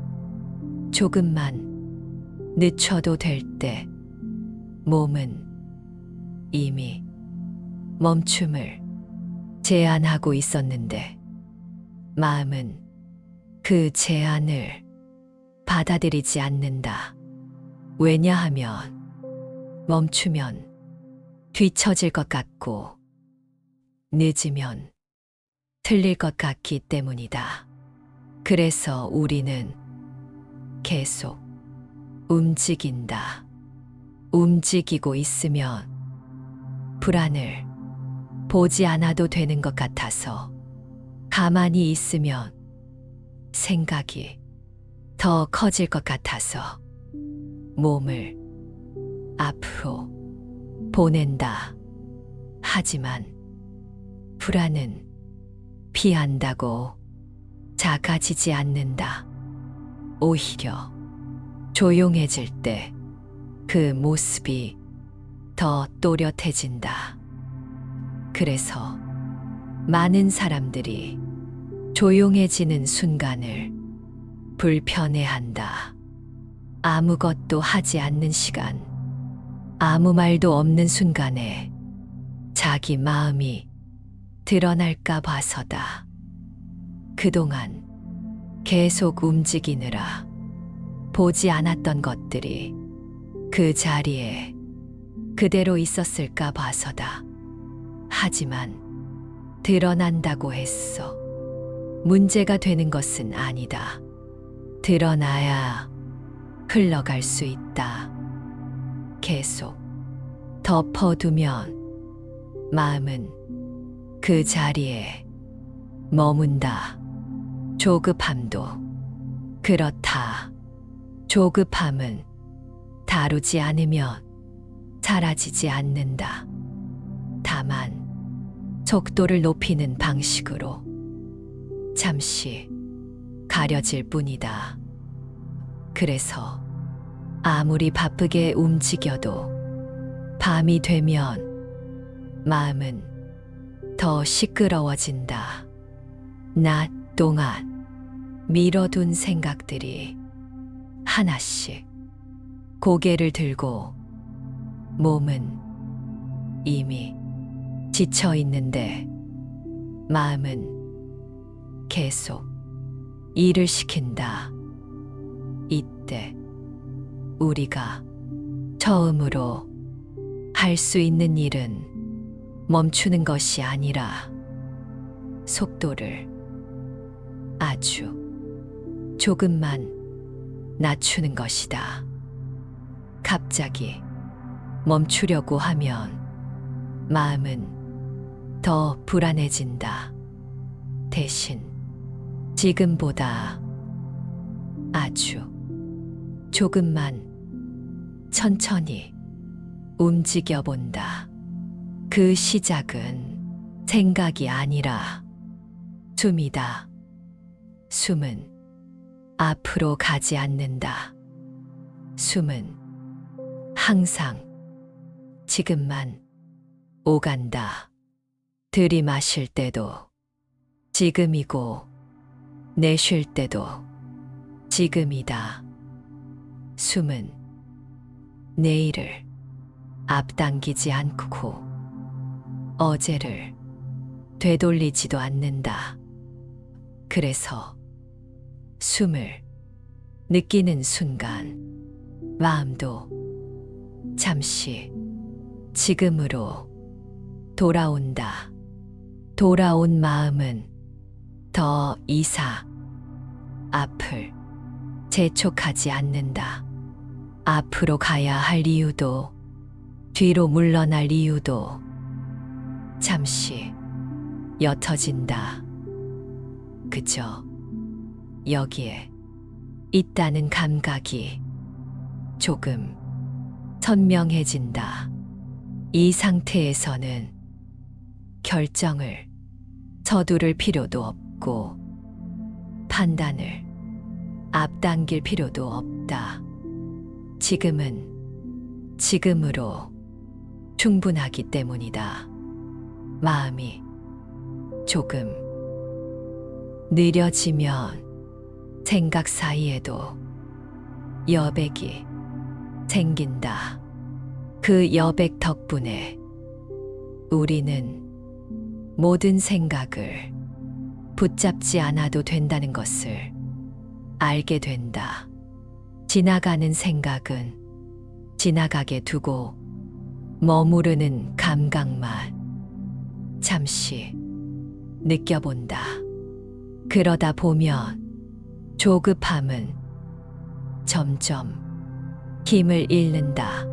조금만 늦춰도 될 때, 몸은 이미 멈춤을 제안하고 있었는데 마음은 그 제안을 받아들이지 않는다. 왜냐하면 멈추면 뒤처질 것 같고 늦으면 틀릴 것 같기 때문이다. 그래서 우리는 계속 움직인다. 움직이고 있으면 불안을 보지 않아도 되는 것 같아서 가만히 있으면 생각이 더 커질 것 같아서 몸을 앞으로 보낸다. 하지만 불안은 피한다고 작아지지 않는다. 오히려 조용해질 때 그 모습이 더 또렷해진다. 그래서 많은 사람들이 조용해지는 순간을 불편해한다. 아무것도 하지 않는 시간, 아무 말도 없는 순간에 자기 마음이 드러날까 봐서다. 그동안 계속 움직이느라 보지 않았던 것들이 그 자리에 그대로 있었을까 봐서다. 하지만 드러난다고 했어. 문제가 되는 것은 아니다. 드러나야 흘러갈 수 있다. 계속 덮어두면 마음은 그 자리에 머문다. 조급함도 그렇다. 조급함은 다루지 않으면 사라지지 않는다. 다만 속도를 높이는 방식으로 잠시 가려질 뿐이다. 그래서 아무리 바쁘게 움직여도 밤이 되면 마음은 더 시끄러워진다. 낮 동안 미뤄둔 생각들이 하나씩 고개를 들고 몸은 이미 지쳐 있는데 마음은 계속 일을 시킨다. 이때 우리가 처음으로 할 수 있는 일은 멈추는 것이 아니라 속도를 아주 조금만 낮추는 것이다. 갑자기 멈추려고 하면 마음은 더 불안해진다. 대신 지금보다 아주 조금만 천천히 움직여 본다. 그 시작은 생각이 아니라 숨이다. 숨은 앞으로 가지 않는다. 숨은 항상 지금만 오간다. 들이마실 때도 지금이고 내쉴 때도 지금이다. 숨은 내일을 앞당기지 않고 어제를 되돌리지도 않는다. 그래서 숨을 느끼는 순간 마음도 잠시 지금으로 돌아온다. 돌아온 마음은 더 이상 앞을 재촉하지 않는다. 앞으로 가야 할 이유도 뒤로 물러날 이유도 잠시 옅어진다. 그저 여기에 있다는 감각이 조금 선명해진다. 이 상태에서는 결정을 서두를 필요도 없고 판단을 앞당길 필요도 없다. 지금은 지금으로 충분하기 때문이다. 마음이 조금 느려지면 생각 사이에도 여백이 생긴다. 그 여백 덕분에 우리는 모든 생각을 붙잡지 않아도 된다는 것을 알게 된다. 지나가는 생각은 지나가게 두고 머무르는 감각만 잠시 느껴본다. 그러다 보면 조급함은 점점 힘을 잃는다.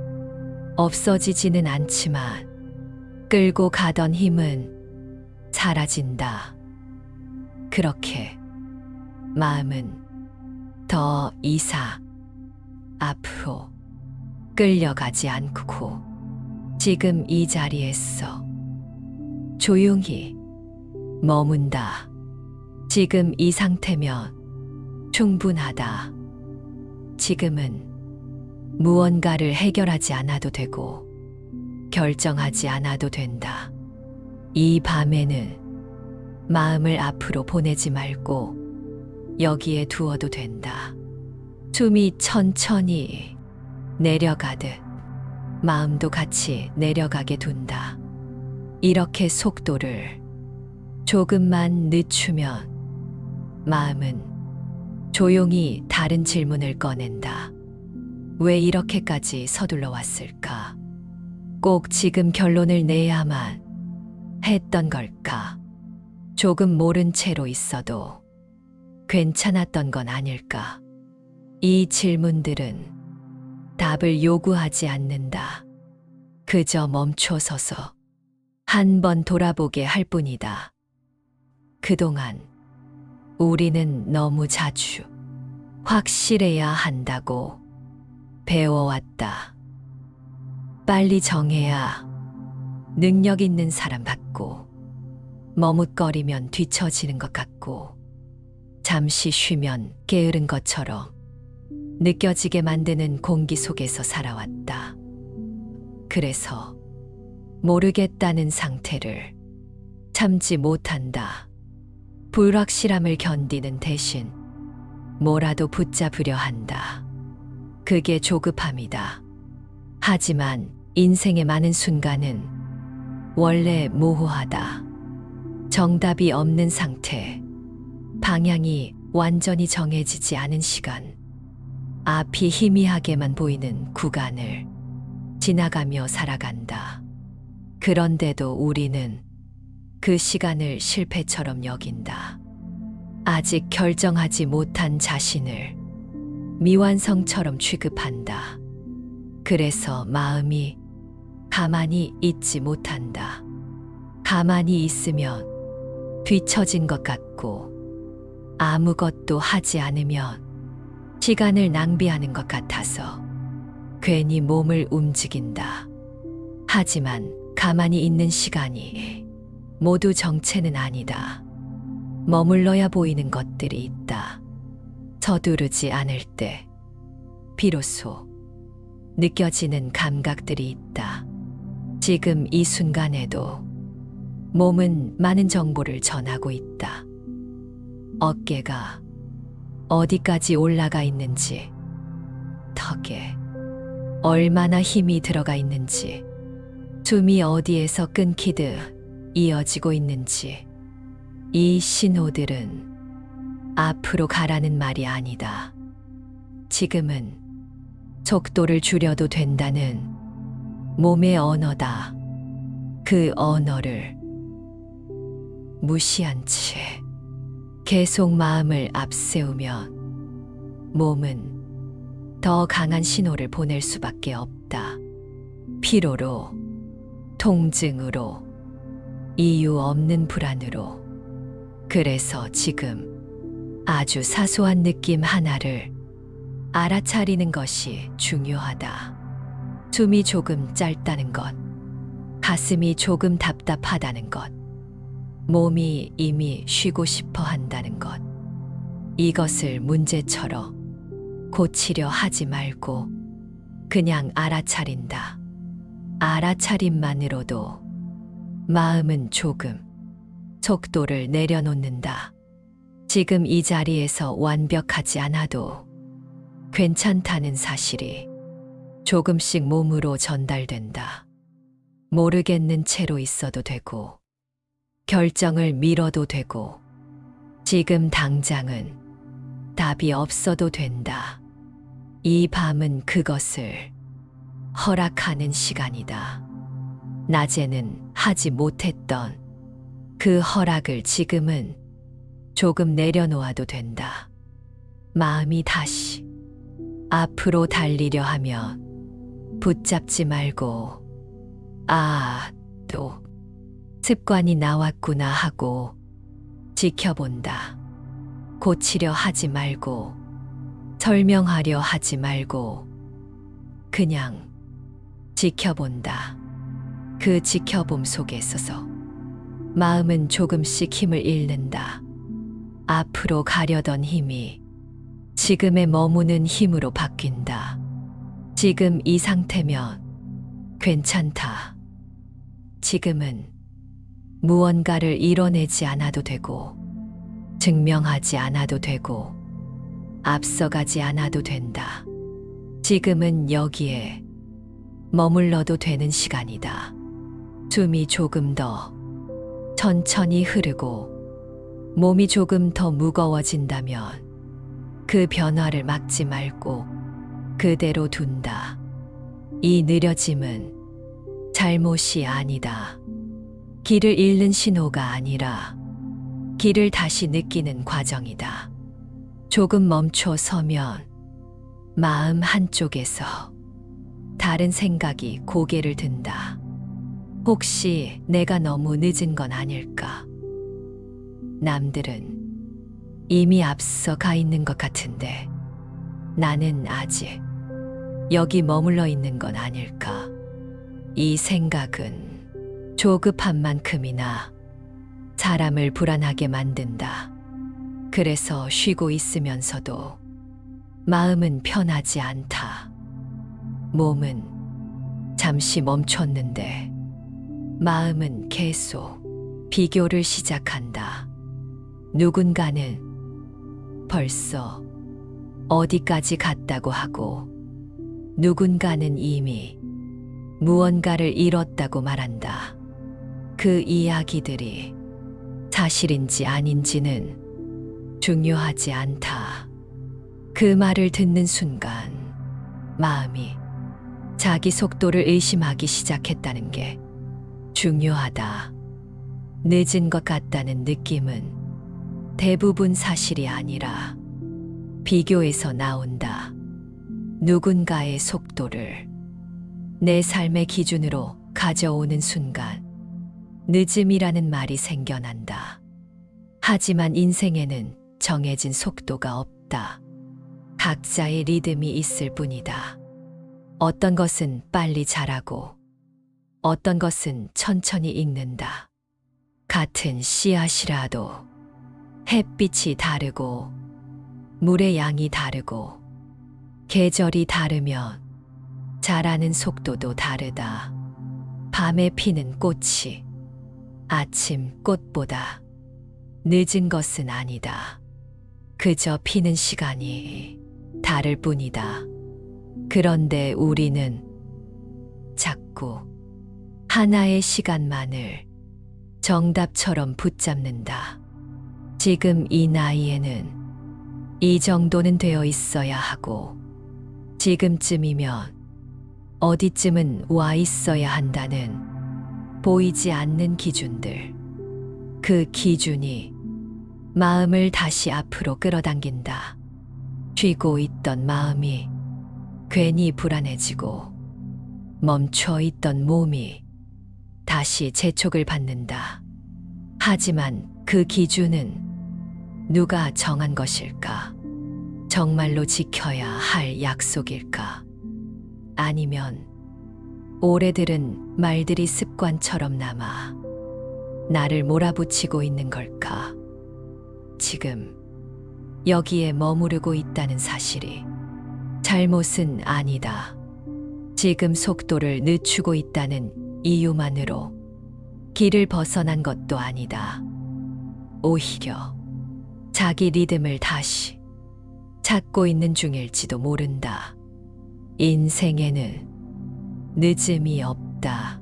없어지지는 않지만 끌고 가던 힘은 사라진다. 그렇게 마음은 더 이상 앞으로 끌려가지 않고 지금 이 자리에서 조용히 머문다. 지금 이 상태면 충분하다. 지금은 무언가를 해결하지 않아도 되고 결정하지 않아도 된다. 이 밤에는 마음을 앞으로 보내지 말고 여기에 두어도 된다. 숨이 천천히 내려가듯 마음도 같이 내려가게 둔다. 이렇게 속도를 조금만 늦추면 마음은 조용히 다른 질문을 꺼낸다. 왜 이렇게까지 서둘러 왔을까? 꼭 지금 결론을 내야만 했던 걸까? 조금 모른 채로 있어도 괜찮았던 건 아닐까? 이 질문들은 답을 요구하지 않는다. 그저 멈춰서서 한 번 돌아보게 할 뿐이다. 그동안 우리는 너무 자주 확실해야 한다고 배워왔다. 빨리 정해야 능력 있는 사람 같고, 머뭇거리면 뒤처지는 것 같고, 잠시 쉬면 게으른 것처럼 느껴지게 만드는 공기 속에서 살아왔다. 그래서 모르겠다는 상태를 참지 못한다. 불확실함을 견디는 대신 뭐라도 붙잡으려 한다. 그게 조급함이다. 하지만 인생의 많은 순간은 원래 모호하다. 정답이 없는 상태, 방향이 완전히 정해지지 않은 시간, 앞이 희미하게만 보이는 구간을 지나가며 살아간다. 그런데도 우리는 그 시간을 실패처럼 여긴다. 아직 결정하지 못한 자신을 미완성처럼 취급한다. 그래서 마음이 가만히 있지 못한다. 가만히 있으면 뒤처진 것 같고, 아무것도 하지 않으면 시간을 낭비하는 것 같아서 괜히 몸을 움직인다. 하지만 가만히 있는 시간이 모두 정체는 아니다. 머물러야 보이는 것들이 있다. 서두르지 않을 때 비로소 느껴지는 감각들이 있다. 지금 이 순간에도 몸은 많은 정보를 전하고 있다. 어깨가 어디까지 올라가 있는지, 턱에 얼마나 힘이 들어가 있는지, 숨이 어디에서 끊기듯 이어지고 있는지, 이 신호들은 앞으로 가라는 말이 아니다. 지금은 속도를 줄여도 된다는 몸의 언어다. 그 언어를 무시한 채 계속 마음을 앞세우면 몸은 더 강한 신호를 보낼 수밖에 없다. 피로로, 통증으로, 이유 없는 불안으로. 그래서 지금 아주 사소한 느낌 하나를 알아차리는 것이 중요하다. 숨이 조금 짧다는 것, 가슴이 조금 답답하다는 것, 몸이 이미 쉬고 싶어 한다는 것. 이것을 문제처럼 고치려 하지 말고 그냥 알아차린다. 알아차림만으로도 마음은 조금 속도를 내려놓는다. 지금 이 자리에서 완벽하지 않아도 괜찮다는 사실이 조금씩 몸으로 전달된다. 모르겠는 채로 있어도 되고, 결정을 미뤄도 되고, 지금 당장은 답이 없어도 된다. 이 밤은 그것을 허락하는 시간이다. 낮에는 하지 못했던 그 허락을 지금은 조금 내려놓아도 된다. 마음이 다시 앞으로 달리려 하면 붙잡지 말고, 또 습관이 나왔구나 하고 지켜본다. 고치려 하지 말고, 설명하려 하지 말고, 그냥 지켜본다. 그 지켜봄 속에 있어서 마음은 조금씩 힘을 잃는다. 앞으로 가려던 힘이 지금의 머무는 힘으로 바뀐다. 지금 이 상태면 괜찮다. 지금은 무언가를 이뤄내지 않아도 되고, 증명하지 않아도 되고, 앞서가지 않아도 된다. 지금은 여기에 머물러도 되는 시간이다. 숨이 조금 더 천천히 흐르고 몸이 조금 더 무거워진다면 그 변화를 막지 말고 그대로 둔다. 이 느려짐은 잘못이 아니다. 길을 잃는 신호가 아니라 길을 다시 느끼는 과정이다. 조금 멈춰 서면 마음 한쪽에서 다른 생각이 고개를 든다. 혹시 내가 너무 늦은 건 아닐까? 남들은 이미 앞서 가 있는 것 같은데 나는 아직 여기 머물러 있는 건 아닐까? 이 생각은 조급한 만큼이나 사람을 불안하게 만든다. 그래서 쉬고 있으면서도 마음은 편하지 않다. 몸은 잠시 멈췄는데 마음은 계속 비교를 시작한다. 누군가는 벌써 어디까지 갔다고 하고 누군가는 이미 무언가를 잃었다고 말한다. 그 이야기들이 사실인지 아닌지는 중요하지 않다. 그 말을 듣는 순간 마음이 자기 속도를 의심하기 시작했다는 게 중요하다. 늦은 것 같다는 느낌은 대부분 사실이 아니라 비교에서 나온다. 누군가의 속도를 내 삶의 기준으로 가져오는 순간 늦음이라는 말이 생겨난다. 하지만 인생에는 정해진 속도가 없다. 각자의 리듬이 있을 뿐이다. 어떤 것은 빨리 자라고 어떤 것은 천천히 익는다. 같은 씨앗이라도 햇빛이 다르고 물의 양이 다르고 계절이 다르면 자라는 속도도 다르다. 밤에 피는 꽃이 아침 꽃보다 늦은 것은 아니다. 그저 피는 시간이 다를 뿐이다. 그런데 우리는 자꾸 하나의 시간만을 정답처럼 붙잡는다. 지금 이 나이에는 이 정도는 되어 있어야 하고 지금쯤이면 어디쯤은 와 있어야 한다는 보이지 않는 기준들. 그 기준이 마음을 다시 앞으로 끌어당긴다. 쉬고 있던 마음이 괜히 불안해지고 멈춰 있던 몸이 다시 재촉을 받는다. 하지만 그 기준은 누가 정한 것일까? 정말로 지켜야 할 약속일까? 아니면 오래들은 말들이 습관처럼 남아 나를 몰아붙이고 있는 걸까? 지금 여기에 머무르고 있다는 사실이 잘못은 아니다. 지금 속도를 늦추고 있다는 이유만으로 길을 벗어난 것도 아니다. 오히려 자기 리듬을 다시 찾고 있는 중일지도 모른다. 인생에는 늦음이 없다.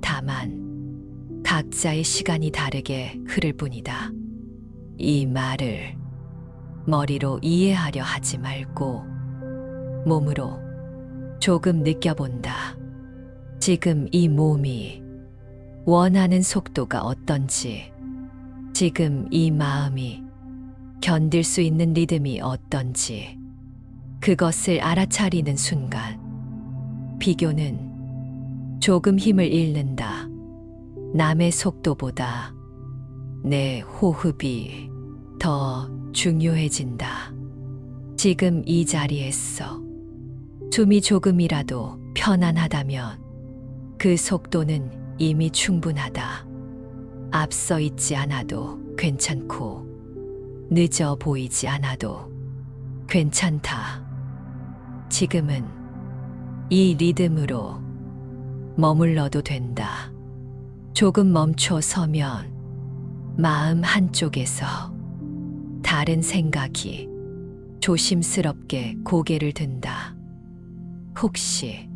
다만 각자의 시간이 다르게 흐를 뿐이다. 이 말을 머리로 이해하려 하지 말고 몸으로 조금 느껴본다. 지금 이 몸이 원하는 속도가 어떤지, 지금 이 마음이 견딜 수 있는 리듬이 어떤지, 그것을 알아차리는 순간 비교는 조금 힘을 잃는다. 남의 속도보다 내 호흡이 더 중요해진다. 지금 이 자리에서 숨이 조금이라도 편안하다면 그 속도는 이미 충분하다. 앞서 있지 않아도 괜찮고 늦어 보이지 않아도 괜찮다. 지금은 이 리듬으로 머물러도 된다. 조금 멈춰 서면 마음 한쪽에서 다른 생각이 조심스럽게 고개를 든다. 혹시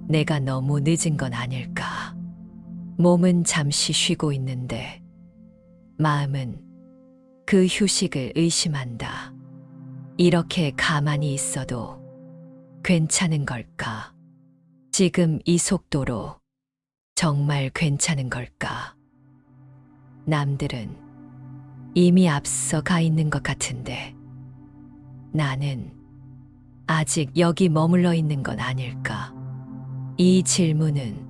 내가 너무 늦은 건 아닐까? 몸은 잠시 쉬고 있는데 마음은 그 휴식을 의심한다. 이렇게 가만히 있어도 괜찮은 걸까? 지금 이 속도로 정말 괜찮은 걸까? 남들은 이미 앞서 가 있는 것 같은데 나는 아직 여기 머물러 있는 건 아닐까? 이 질문은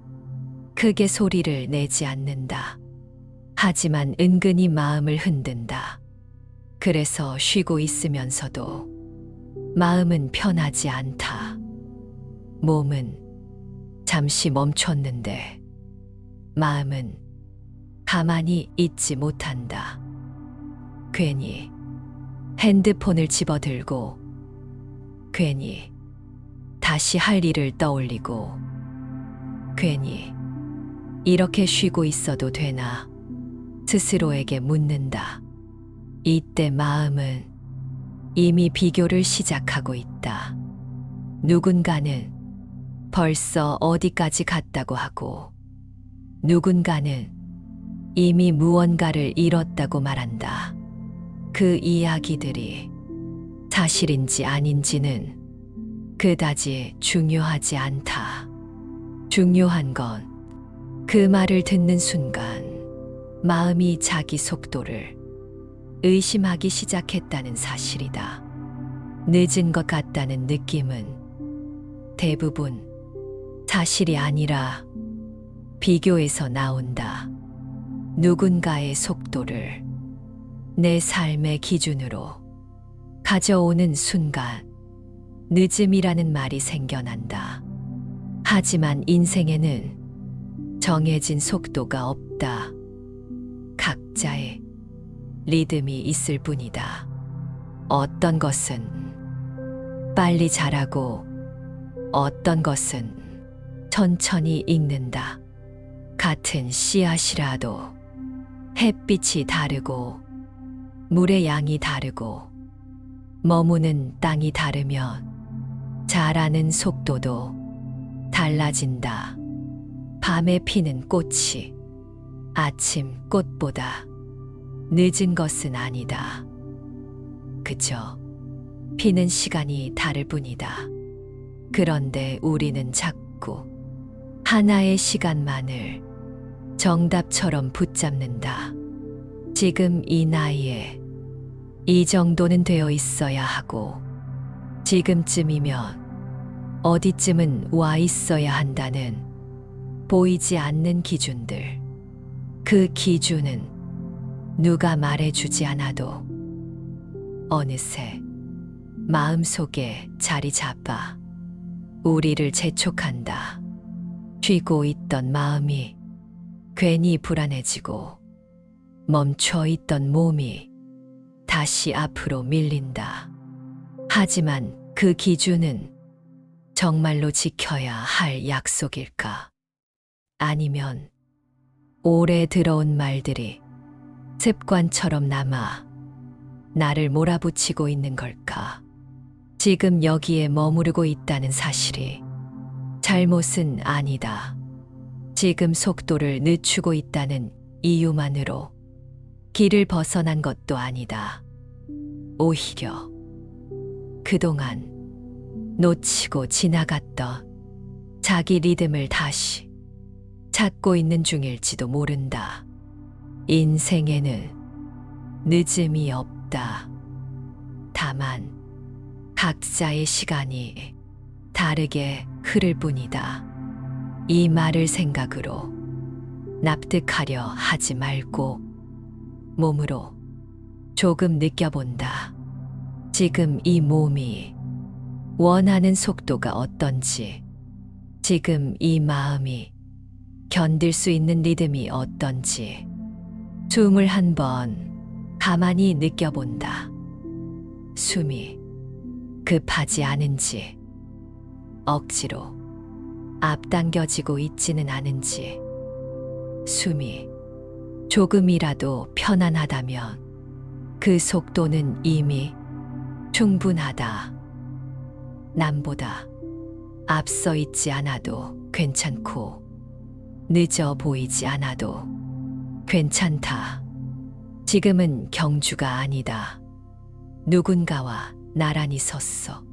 크게 소리를 내지 않는다. 하지만 은근히 마음을 흔든다. 그래서 쉬고 있으면서도 마음은 편하지 않다. 몸은 잠시 멈췄는데 마음은 가만히 있지 못한다. 괜히 핸드폰을 집어들고 괜히 다시 할 일을 떠올리고 괜히 이렇게 쉬고 있어도 되나 스스로에게 묻는다. 이때 마음은 이미 비교를 시작하고 있다. 누군가는 벌써 어디까지 갔다고 하고 누군가는 이미 무언가를 잃었다고 말한다. 그 이야기들이 사실인지 아닌지는 그다지 중요하지 않다. 중요한 건 그 말을 듣는 순간 마음이 자기 속도를 의심하기 시작했다는 사실이다. 늦은 것 같다는 느낌은 대부분 사실이 아니라 비교에서 나온다. 누군가의 속도를 내 삶의 기준으로 가져오는 순간 늦음이라는 말이 생겨난다. 하지만 인생에는 정해진 속도가 없다. 각자의 리듬이 있을 뿐이다. 어떤 것은 빨리 자라고 어떤 것은 천천히 익는다. 같은 씨앗이라도 햇빛이 다르고 물의 양이 다르고 머무는 땅이 다르면 자라는 속도도 달라진다. 밤에 피는 꽃이 아침 꽃보다 늦은 것은 아니다. 그저 피는 시간이 다를 뿐이다. 그런데 우리는 자꾸 하나의 시간만을 정답처럼 붙잡는다. 지금 이 나이에 이 정도는 되어 있어야 하고 지금쯤이면 어디쯤은 와 있어야 한다는 보이지 않는 기준들. 그 기준은 누가 말해주지 않아도 어느새 마음속에 자리 잡아 우리를 재촉한다. 쉬고 있던 마음이 괜히 불안해지고 멈춰 있던 몸이 다시 앞으로 밀린다. 하지만 그 기준은 정말로 지켜야 할 약속일까? 아니면 오래 들어온 말들이 습관처럼 남아 나를 몰아붙이고 있는 걸까? 지금 여기에 머무르고 있다는 사실이 잘못은 아니다. 지금 속도를 늦추고 있다는 이유만으로 길을 벗어난 것도 아니다. 오히려 그동안 놓치고 지나갔던 자기 리듬을 다시 찾고 있는 중일지도 모른다. 인생에는 늦음이 없다. 다만 각자의 시간이 다르게 흐를 뿐이다. 이 말을 생각으로 납득하려 하지 말고 몸으로 조금 느껴본다. 지금 이 몸이 원하는 속도가 어떤지, 지금 이 마음이 견딜 수 있는 리듬이 어떤지 숨을 한번 가만히 느껴본다. 숨이 급하지 않은지, 억지로 앞당겨지고 있지는 않은지, 숨이 조금이라도 편안하다면 그 속도는 이미 충분하다. 남보다 앞서 있지 않아도 괜찮고 늦어 보이지 않아도 괜찮다. 지금은 경주가 아니다. 누군가와 나란히 섰어.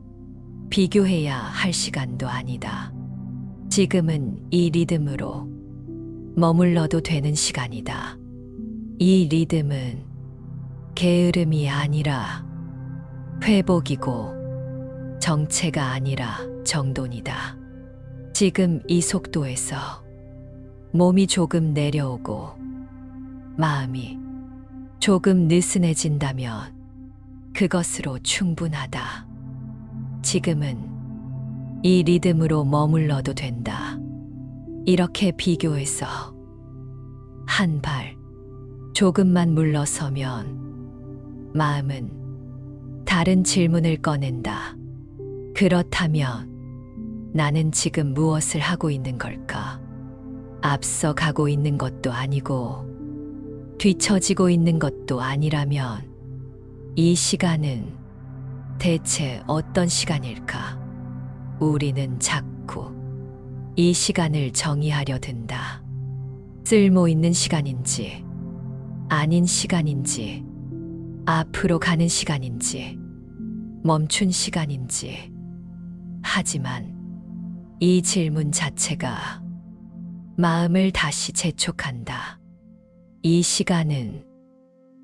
비교해야 할 시간도 아니다. 지금은 이 리듬으로 머물러도 되는 시간이다. 이 리듬은 게으름이 아니라 회복이고 정체가 아니라 정돈이다. 지금 이 속도에서 몸이 조금 내려오고 마음이 조금 느슨해진다면 그것으로 충분하다. 지금은 이 리듬으로 머물러도 된다. 이렇게 비교해서 한 발 조금만 물러서면 마음은 다른 질문을 꺼낸다. 그렇다면 나는 지금 무엇을 하고 있는 걸까? 앞서 가고 있는 것도 아니고 뒤처지고 있는 것도 아니라면 이 시간은 대체 어떤 시간일까? 우리는 자꾸 이 시간을 정의하려 든다. 쓸모 있는 시간인지, 아닌 시간인지, 앞으로 가는 시간인지, 멈춘 시간인지. 하지만 이 질문 자체가 마음을 다시 재촉한다. 이 시간은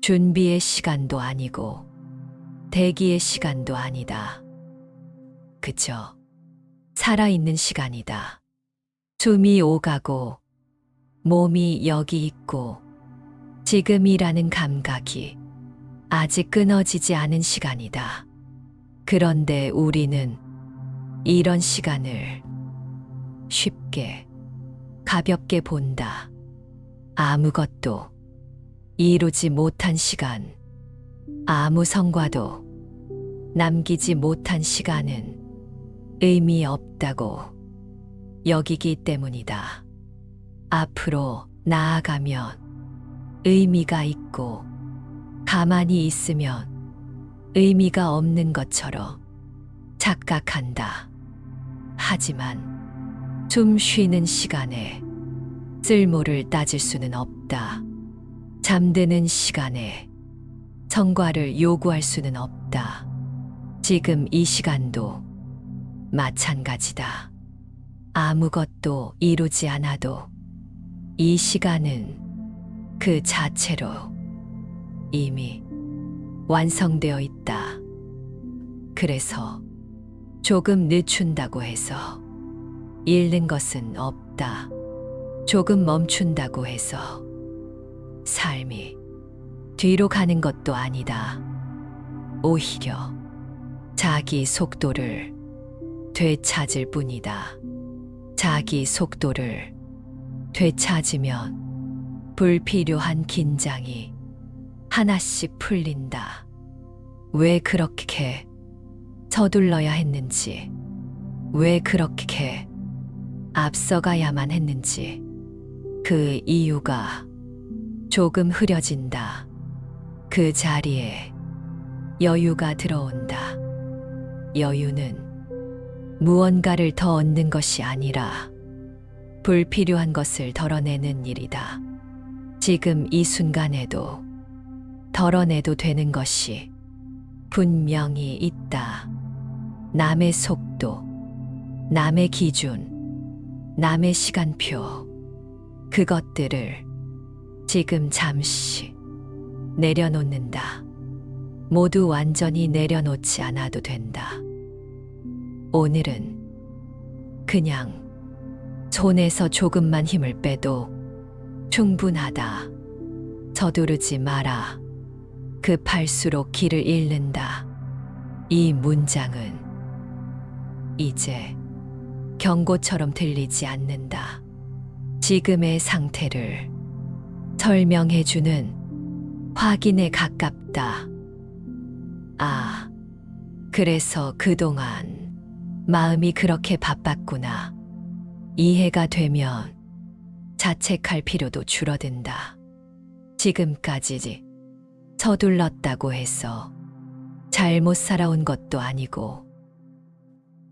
준비의 시간도 아니고 대기의 시간도 아니다. 그저 살아있는 시간이다. 숨이 오가고 몸이 여기 있고 지금이라는 감각이 아직 끊어지지 않은 시간이다. 그런데 우리는 이런 시간을 쉽게, 가볍게 본다. 아무것도 이루지 못한 시간, 아무 성과도 남기지 못한 시간은 의미 없다고 여기기 때문이다. 앞으로 나아가면 의미가 있고 가만히 있으면 의미가 없는 것처럼 착각한다. 하지만 숨 쉬는 시간에 쓸모를 따질 수는 없다. 잠드는 시간에 성과를 요구할 수는 없다. 지금 이 시간도 마찬가지다. 아무것도 이루지 않아도 이 시간은 그 자체로 이미 완성되어 있다. 그래서 조금 늦춘다고 해서 잃는 것은 없다. 조금 멈춘다고 해서 삶이 뒤로 가는 것도 아니다. 오히려 자기 속도를 되찾을 뿐이다. 자기 속도를 되찾으면 불필요한 긴장이 하나씩 풀린다. 왜 그렇게 서둘러야 했는지, 왜 그렇게 앞서가야만 했는지, 그 이유가 조금 흐려진다. 그 자리에 여유가 들어온다. 여유는 무언가를 더 얻는 것이 아니라 불필요한 것을 덜어내는 일이다. 지금 이 순간에도 덜어내도 되는 것이 분명히 있다. 남의 속도, 남의 기준, 남의 시간표, 그것들을 지금 잠시 내려놓는다. 모두 완전히 내려놓지 않아도 된다. 오늘은 그냥 손에서 조금만 힘을 빼도 충분하다. 서두르지 마라. 급할수록 길을 잃는다. 이 문장은 이제 경고처럼 들리지 않는다. 지금의 상태를 설명해주는 확인에 가깝다. 아, 그래서 그동안 마음이 그렇게 바빴구나. 이해가 되면 자책할 필요도 줄어든다. 지금까지 서둘렀다고 해서 잘못 살아온 것도 아니고,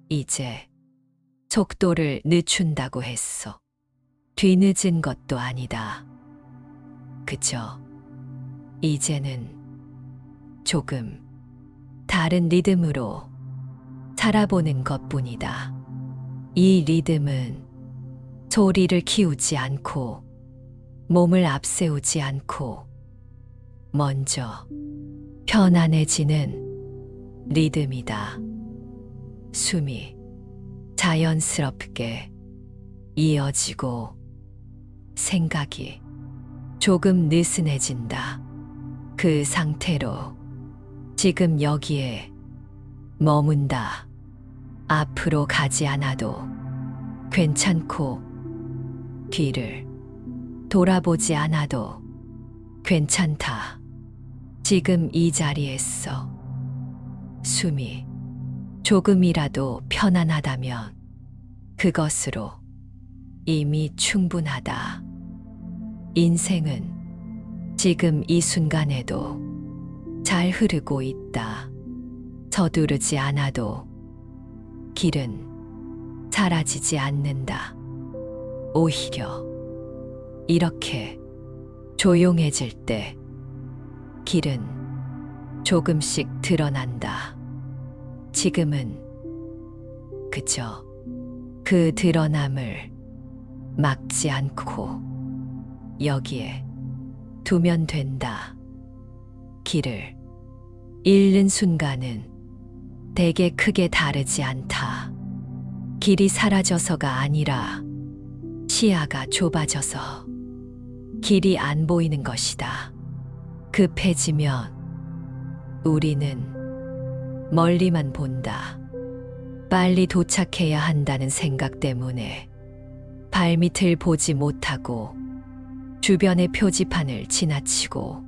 이제 속도를 늦춘다고 했어 뒤늦은 것도 아니다. 그저 이제는 조금 다른 리듬으로 살아보는 것뿐이다. 이 리듬은 소리를 키우지 않고 몸을 앞세우지 않고 먼저 편안해지는 리듬이다. 숨이 자연스럽게 이어지고 생각이 조금 느슨해진다. 그 상태로 지금 여기에 머문다. 앞으로 가지 않아도 괜찮고 뒤를 돌아보지 않아도 괜찮다. 지금 이 자리에서 숨이 조금이라도 편안하다면 그것으로 이미 충분하다. 인생은 지금 이 순간에도 잘 흐르고 있다. 서두르지 않아도 길은 사라지지 않는다. 오히려 이렇게 조용해질 때 길은 조금씩 드러난다. 지금은 그저 그 드러남을 막지 않고 여기에 두면 된다. 길을 잃는 순간은 되게 크게 다르지 않다. 길이 사라져서가 아니라 시야가 좁아져서 길이 안 보이는 것이다. 급해지면 우리는 멀리만 본다. 빨리 도착해야 한다는 생각 때문에 발밑을 보지 못하고 주변의 표지판을 지나치고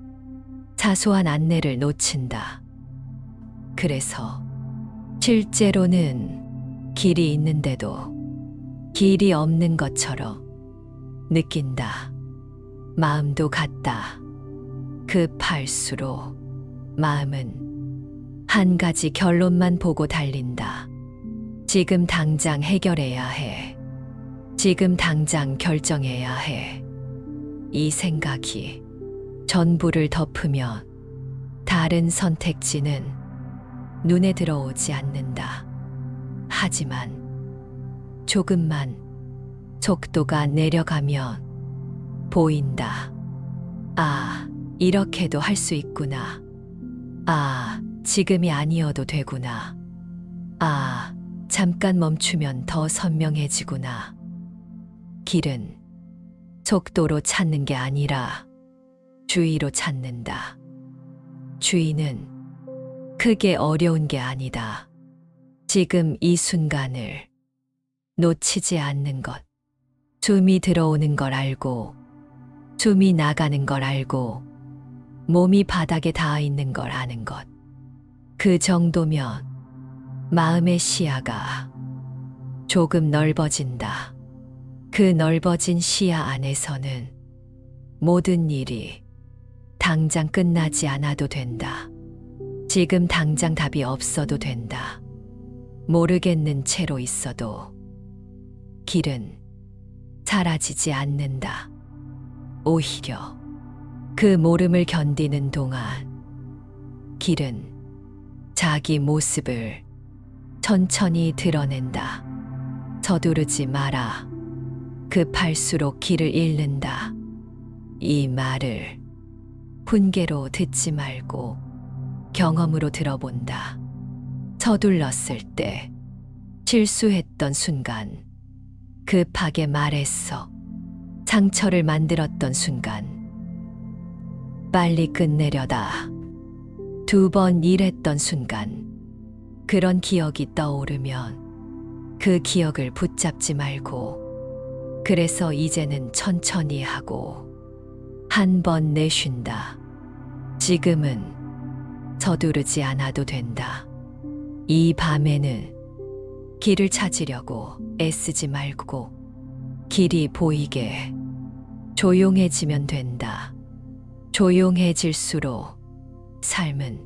사소한 안내를 놓친다. 그래서 실제로는 길이 있는데도 길이 없는 것처럼 느낀다. 마음도 같다. 급할수록 마음은 한 가지 결론만 보고 달린다. 지금 당장 해결해야 해. 지금 당장 결정해야 해. 이 생각이 전부를 덮으면 다른 선택지는 눈에 들어오지 않는다. 하지만 조금만 속도가 내려가면 보인다. 아, 이렇게도 할 수 있구나. 아, 지금이 아니어도 되구나. 아, 잠깐 멈추면 더 선명해지구나. 길은 속도로 찾는 게 아니라 주의로 찾는다. 주의는 크게 어려운 게 아니다. 지금 이 순간을 놓치지 않는 것. 숨이 들어오는 걸 알고, 숨이 나가는 걸 알고, 몸이 바닥에 닿아 있는 걸 아는 것. 그 정도면 마음의 시야가 조금 넓어진다. 그 넓어진 시야 안에서는 모든 일이 당장 끝나지 않아도 된다. 지금 당장 답이 없어도 된다. 모르겠는 채로 있어도 길은 사라지지 않는다. 오히려 그 모름을 견디는 동안 길은 자기 모습을 천천히 드러낸다. 서두르지 마라. 급할수록 길을 잃는다. 이 말을 훈계로 듣지 말고 경험으로 들어본다. 서둘렀을 때, 실수했던 순간, 급하게 말했어. 상처를 만들었던 순간, 빨리 끝내려다 2번 일했던 순간, 그런 기억이 떠오르면 그 기억을 붙잡지 말고, 그래서 이제는 천천히 하고 한 번 내쉰다. 지금은 서두르지 않아도 된다. 이 밤에는 길을 찾으려고 애쓰지 말고 길이 보이게 조용해지면 된다. 조용해질수록 삶은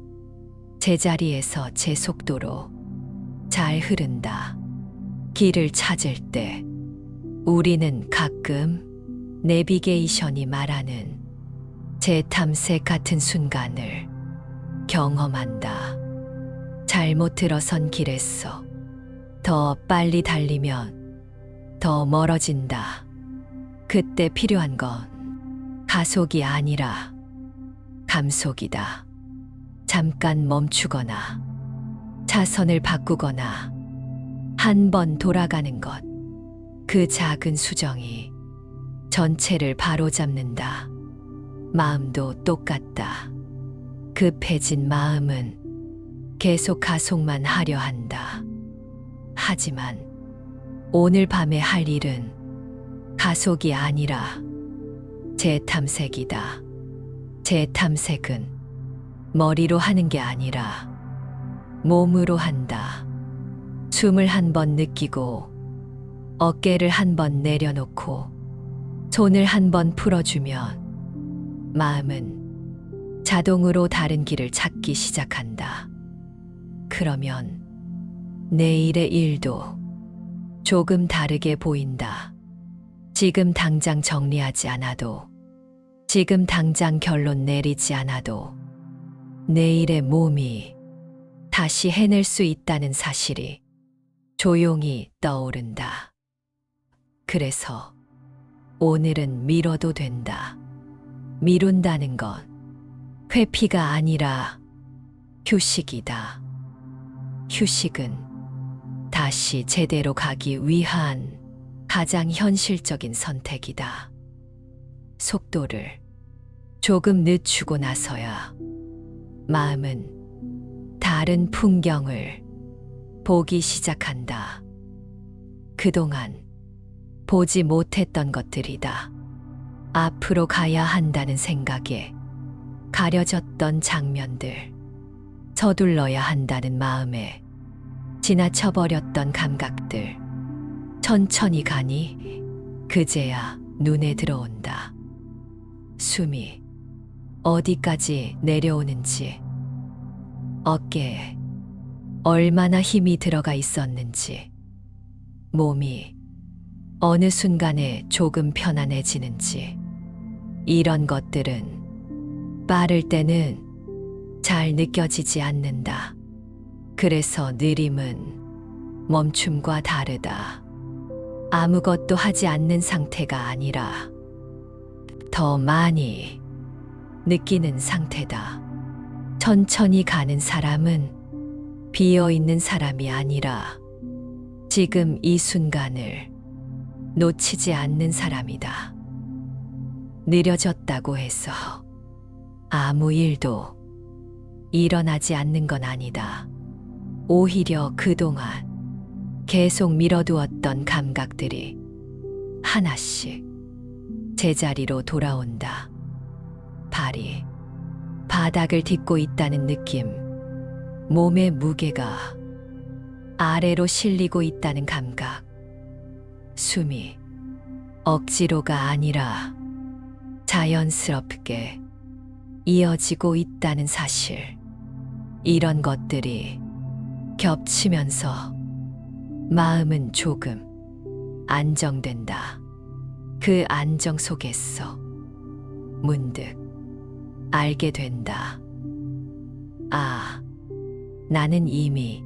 제자리에서 제 속도로 잘 흐른다. 길을 찾을 때 우리는 가끔 내비게이션이 말하는 재탐색 같은 순간을 경험한다. 잘못 들어선 길에서 더 빨리 달리면 더 멀어진다. 그때 필요한 건 가속이 아니라 감속이다. 잠깐 멈추거나 차선을 바꾸거나 한 번 돌아가는 것. 그 작은 수정이 전체를 바로잡는다. 마음도 똑같다. 급해진 마음은 계속 가속만 하려 한다. 하지만 오늘 밤에 할 일은 가속이 아니라 재탐색이다. 재탐색은 머리로 하는 게 아니라 몸으로 한다. 숨을 한 번 느끼고 어깨를 한 번 내려놓고 손을 한 번 풀어주면 마음은 자동으로 다른 길을 찾기 시작한다. 그러면 내일의 일도 조금 다르게 보인다. 지금 당장 정리하지 않아도, 지금 당장 결론 내리지 않아도 내일의 몸이 다시 해낼 수 있다는 사실이 조용히 떠오른다. 그래서 오늘은 미뤄도 된다. 미룬다는 건 회피가 아니라 휴식이다. 휴식은 다시 제대로 가기 위한 가장 현실적인 선택이다. 속도를 조금 늦추고 나서야 마음은 다른 풍경을 보기 시작한다. 그동안 보지 못했던 것들이다. 앞으로 가야 한다는 생각에 가려졌던 장면들, 서둘러야 한다는 마음에 지나쳐버렸던 감각들, 천천히 가니 그제야 눈에 들어온다. 숨이 어디까지 내려오는지, 어깨에 얼마나 힘이 들어가 있었는지, 몸이 어느 순간에 조금 편안해지는지, 이런 것들은 빠를 때는 잘 느껴지지 않는다. 그래서 느림은 멈춤과 다르다. 아무것도 하지 않는 상태가 아니라 더 많이 느끼는 상태다. 천천히 가는 사람은 비어있는 사람이 아니라 지금 이 순간을 놓치지 않는 사람이다. 느려졌다고 해서 아무 일도 일어나지 않는 건 아니다. 오히려 그동안 계속 미뤄두었던 감각들이 하나씩 제자리로 돌아온다. 발이 바닥을 딛고 있다는 느낌, 몸의 무게가 아래로 실리고 있다는 감각, 숨이 억지로가 아니라 자연스럽게 이어지고 있다는 사실, 이런 것들이 겹치면서 마음은 조금 안정된다. 그 안정 속에서 문득 알게 된다. 아, 나는 이미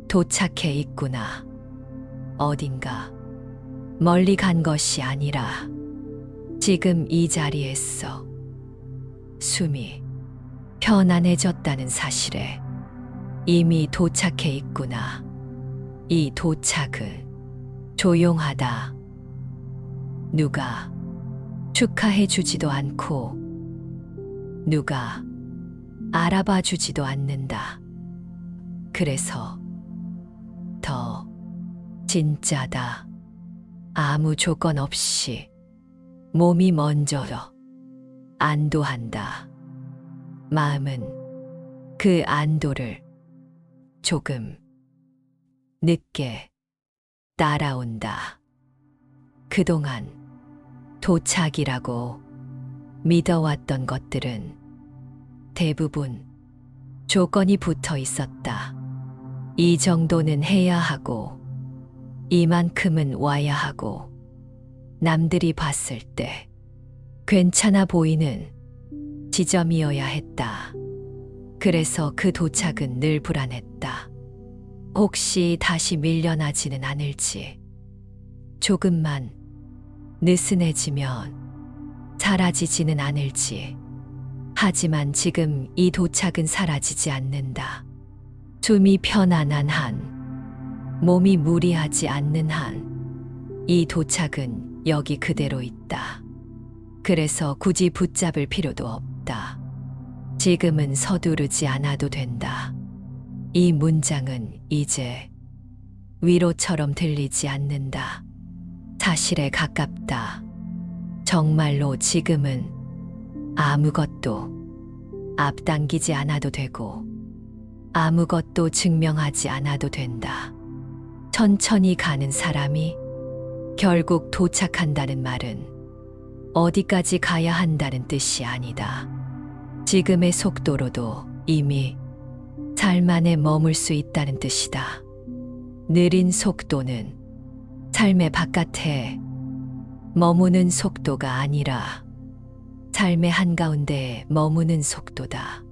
도착해 있구나. 어딘가 멀리 간 것이 아니라 지금 이 자리에서 숨이 편안해졌다는 사실에 이미 도착해 있구나. 이 도착은 조용하다. 누가 축하해 주지도 않고 누가 알아봐 주지도 않는다. 그래서 더 진짜다. 아무 조건 없이 몸이 먼저 안도한다. 마음은 그 안도를 조금 늦게 따라온다. 그동안 도착이라고 믿어왔던 것들은 대부분 조건이 붙어 있었다. 이 정도는 해야 하고, 이만큼은 와야 하고, 남들이 봤을 때 괜찮아 보이는 지점이어야 했다. 그래서 그 도착은 늘 불안했다. 혹시 다시 밀려나지는 않을지. 조금만 느슨해지면 사라지지는 않을지. 하지만 지금 이 도착은 사라지지 않는다. 숨이 편안한 한, 몸이 무리하지 않는 한, 이 도착은 여기 그대로 있다. 그래서 굳이 붙잡을 필요도 없다. 지금은 서두르지 않아도 된다. 이 문장은 이제 위로처럼 들리지 않는다. 사실에 가깝다. 정말로 지금은 아무것도 앞당기지 않아도 되고 아무것도 증명하지 않아도 된다. 천천히 가는 사람이 결국 도착한다는 말은 어디까지 가야 한다는 뜻이 아니다. 지금의 속도로도 이미 삶 안에 머물 수 있다는 뜻이다. 느린 속도는 삶의 바깥에 머무는 속도가 아니라 삶의 한가운데에 머무는 속도다.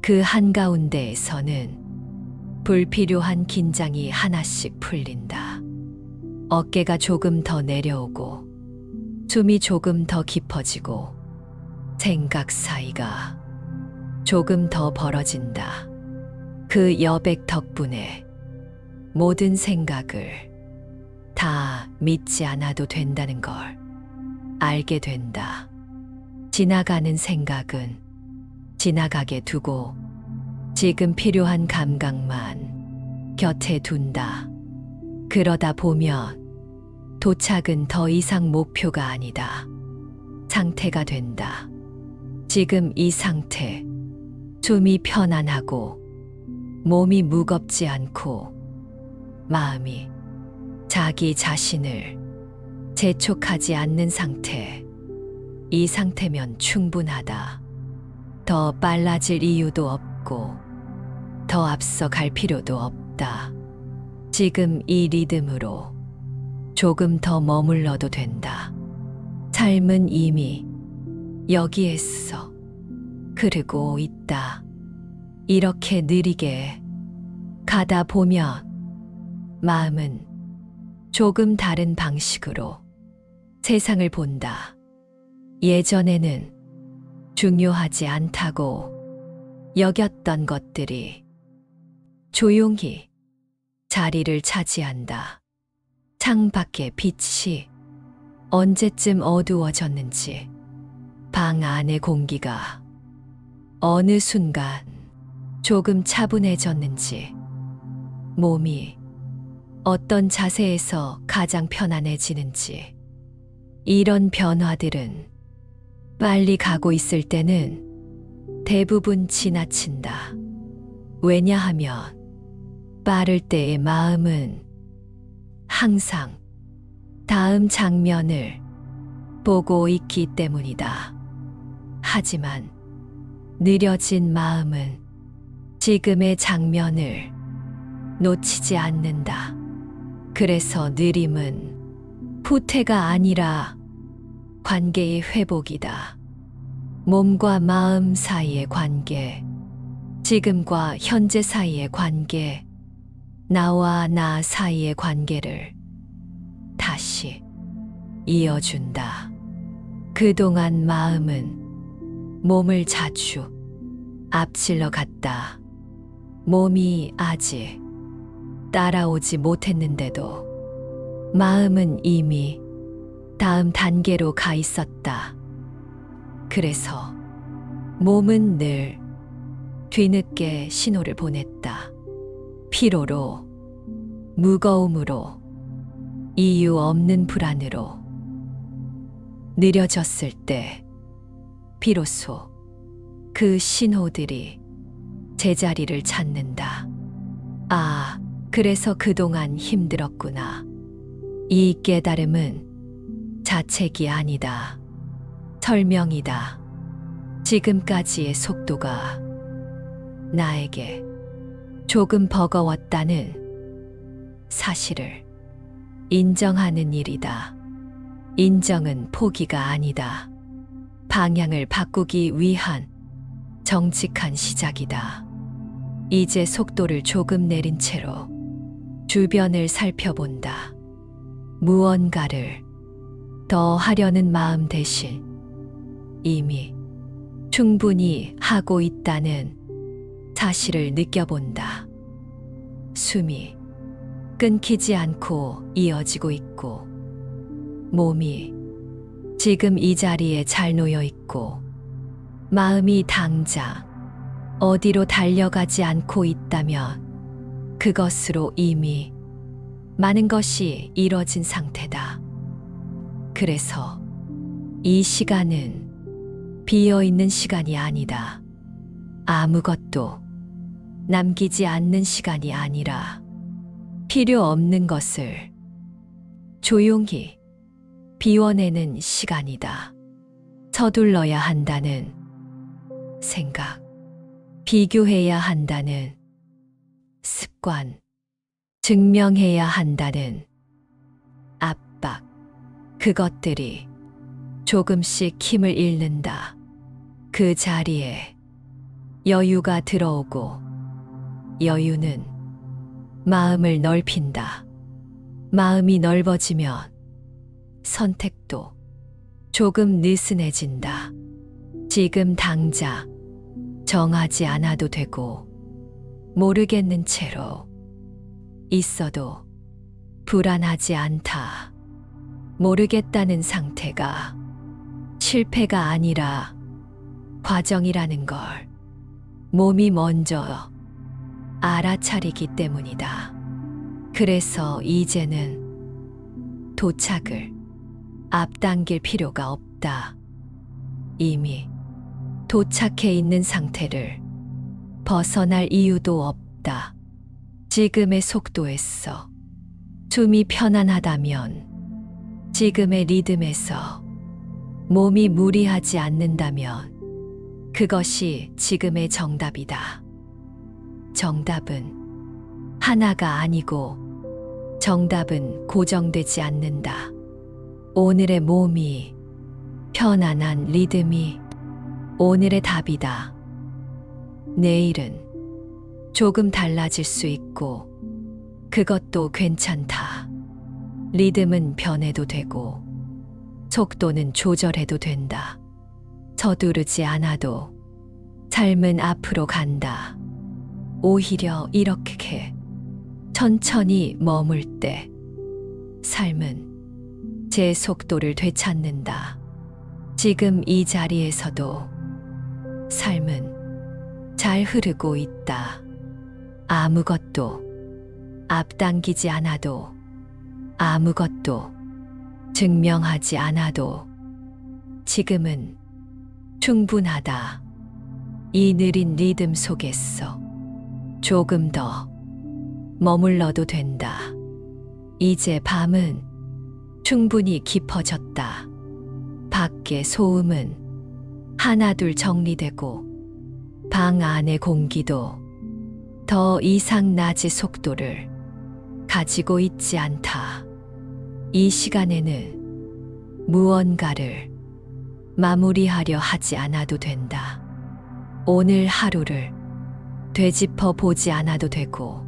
그 한가운데에서는 불필요한 긴장이 하나씩 풀린다. 어깨가 조금 더 내려오고 숨이 조금 더 깊어지고 생각 사이가 조금 더 벌어진다. 그 여백 덕분에 모든 생각을 다 믿지 않아도 된다는 걸 알게 된다. 지나가는 생각은 지나가게 두고 지금 필요한 감각만 곁에 둔다. 그러다 보면 도착은 더 이상 목표가 아니다. 상태가 된다. 지금 이 상태, 숨이 편안하고 몸이 무겁지 않고 마음이 자기 자신을 재촉하지 않는 상태. 이 상태면 충분하다. 더 빨라질 이유도 없고 더 앞서 갈 필요도 없다. 지금 이 리듬으로 조금 더 머물러도 된다. 삶은 이미 여기에서 흐르고 있다. 이렇게 느리게 가다 보면 마음은 조금 다른 방식으로 세상을 본다. 예전에는 중요하지 않다고 여겼던 것들이 조용히 자리를 차지한다. 창밖의 빛이 언제쯤 어두워졌는지, 방 안의 공기가 어느 순간 조금 차분해졌는지, 몸이 어떤 자세에서 가장 편안해지는지, 이런 변화들은 빨리 가고 있을 때는 대부분 지나친다. 왜냐하면 빠를 때의 마음은 항상 다음 장면을 보고 있기 때문이다. 하지만 느려진 마음은 지금의 장면을 놓치지 않는다. 그래서 느림은 후퇴가 아니라 관계의 회복이다. 몸과 마음 사이의 관계, 지금과 현재 사이의 관계, 나와 나 사이의 관계를 다시 이어준다. 그동안 마음은 몸을 자주 앞질러 갔다. 몸이 아직 따라오지 못했는데도 마음은 이미 다음 단계로 가 있었다. 그래서 몸은 늘 뒤늦게 신호를 보냈다. 피로로, 무거움으로, 이유 없는 불안으로. 느려졌을 때 비로소 그 신호들이 제자리를 찾는다. 아, 그래서 그동안 힘들었구나. 이 깨달음은 자책이 아니다. 설명이다. 지금까지의 속도가 나에게 조금 버거웠다는 사실을 인정하는 일이다. 인정은 포기가 아니다. 방향을 바꾸기 위한 정직한 시작이다. 이제 속도를 조금 내린 채로 주변을 살펴본다. 무언가를 더 하려는 마음 대신 이미 충분히 하고 있다는 사실을 느껴본다. 숨이 끊기지 않고 이어지고 있고, 몸이 지금 이 자리에 잘 놓여 있고, 마음이 당장 어디로 달려가지 않고 있다면 그것으로 이미 많은 것이 이뤄진 상태다. 그래서 이 시간은 비어 있는 시간이 아니다. 아무것도 남기지 않는 시간이 아니라 필요 없는 것을 조용히 비워내는 시간이다. 서둘러야 한다는 생각, 비교해야 한다는 습관, 증명해야 한다는 압박, 그것들이 조금씩 힘을 잃는다. 그 자리에 여유가 들어오고, 여유는 마음을 넓힌다. 마음이 넓어지면 선택도 조금 느슨해진다. 지금 당장 정하지 않아도 되고, 모르겠는 채로 있어도 불안하지 않다. 모르겠다는 상태가 실패가 아니라 과정이라는 걸 몸이 먼저 알아차리기 때문이다. 그래서 이제는 도착을 앞당길 필요가 없다. 이미 도착해 있는 상태를 벗어날 이유도 없다. 지금의 속도에서 숨이 편안하다면, 지금의 리듬에서 몸이 무리하지 않는다면 그것이 지금의 정답이다. 정답은 하나가 아니고 정답은 고정되지 않는다. 오늘의 몸이, 편안한 리듬이 오늘의 답이다. 내일은 조금 달라질 수 있고 그것도 괜찮다. 리듬은 변해도 되고 속도는 조절해도 된다. 서두르지 않아도 삶은 앞으로 간다. 오히려 이렇게 천천히 머물 때 삶은 제 속도를 되찾는다. 지금 이 자리에서도 삶은 잘 흐르고 있다. 아무것도 앞당기지 않아도, 아무것도 증명하지 않아도 지금은 충분하다. 이 느린 리듬 속에서 조금 더 머물러도 된다. 이제 밤은 충분히 깊어졌다. 밖의 소음은 하나둘 정리되고, 방 안의 공기도 더 이상 낮의 속도를 가지고 있지 않다. 이 시간에는 무언가를 마무리하려 하지 않아도 된다. 오늘 하루를 되짚어 보지 않아도 되고,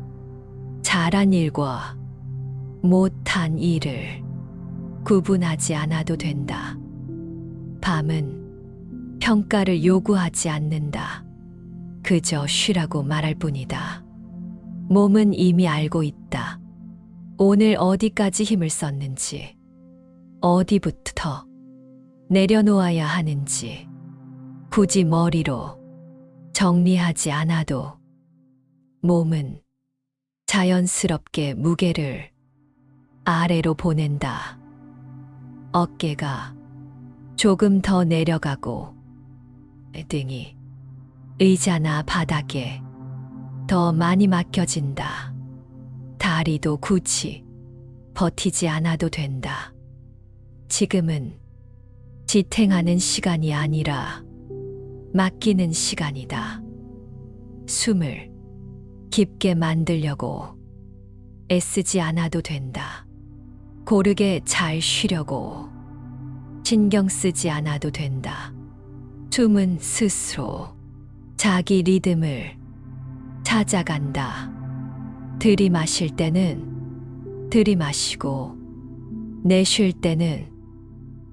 잘한 일과 못한 일을 구분하지 않아도 된다. 밤은 평가를 요구하지 않는다. 그저 쉬라고 말할 뿐이다. 몸은 이미 알고 있다. 오늘 어디까지 힘을 썼는지, 어디부터 내려놓아야 하는지, 굳이 머리로 정리하지 않아도 몸은 자연스럽게 무게를 아래로 보낸다. 어깨가 조금 더 내려가고, 등이 의자나 바닥에 더 많이 맡겨진다. 다리도 굳이 버티지 않아도 된다. 지금은 지탱하는 시간이 아니라 맡기는 시간이다. 숨을 깊게 만들려고 애쓰지 않아도 된다. 고르게 잘 쉬려고 신경 쓰지 않아도 된다. 숨은 스스로 자기 리듬을 찾아간다. 들이마실 때는 들이마시고, 내쉴 때는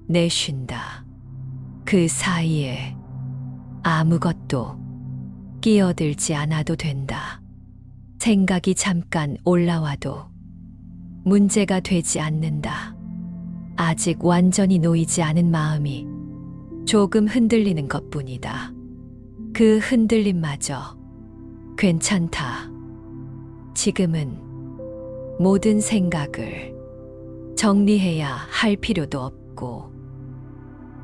내쉰다. 그 사이에 아무것도 끼어들지 않아도 된다. 생각이 잠깐 올라와도 문제가 되지 않는다. 아직 완전히 놓이지 않은 마음이 조금 흔들리는 것뿐이다. 그 흔들림마저 괜찮다. 지금은 모든 생각을 정리해야 할 필요도 없고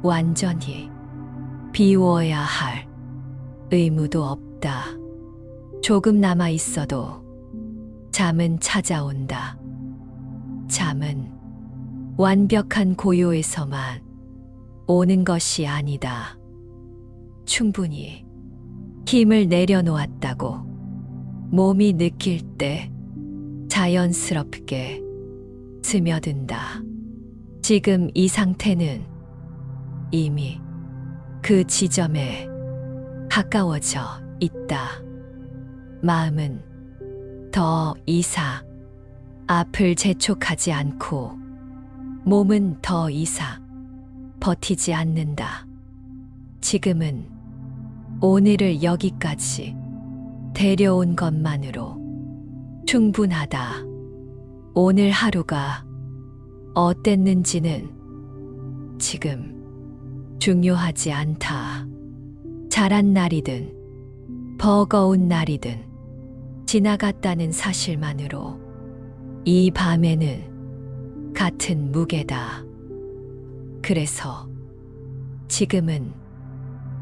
완전히 비워야 할 의무도 없다. 조금 남아 있어도 잠은 찾아온다. 잠은 완벽한 고요에서만 오는 것이 아니다. 충분히 힘을 내려놓았다고 몸이 느낄 때 자연스럽게 스며든다. 지금 이 상태는 이미 그 지점에 가까워져 있다. 마음은 더 이상 앞을 재촉하지 않고 몸은 더 이상 버티지 않는다. 지금은 오늘을 여기까지 데려온 것만으로 충분하다. 오늘 하루가 어땠는지는 지금 중요하지 않다. 잘한 날이든 버거운 날이든 지나갔다는 사실만으로 이 밤에는 같은 무게다. 그래서 지금은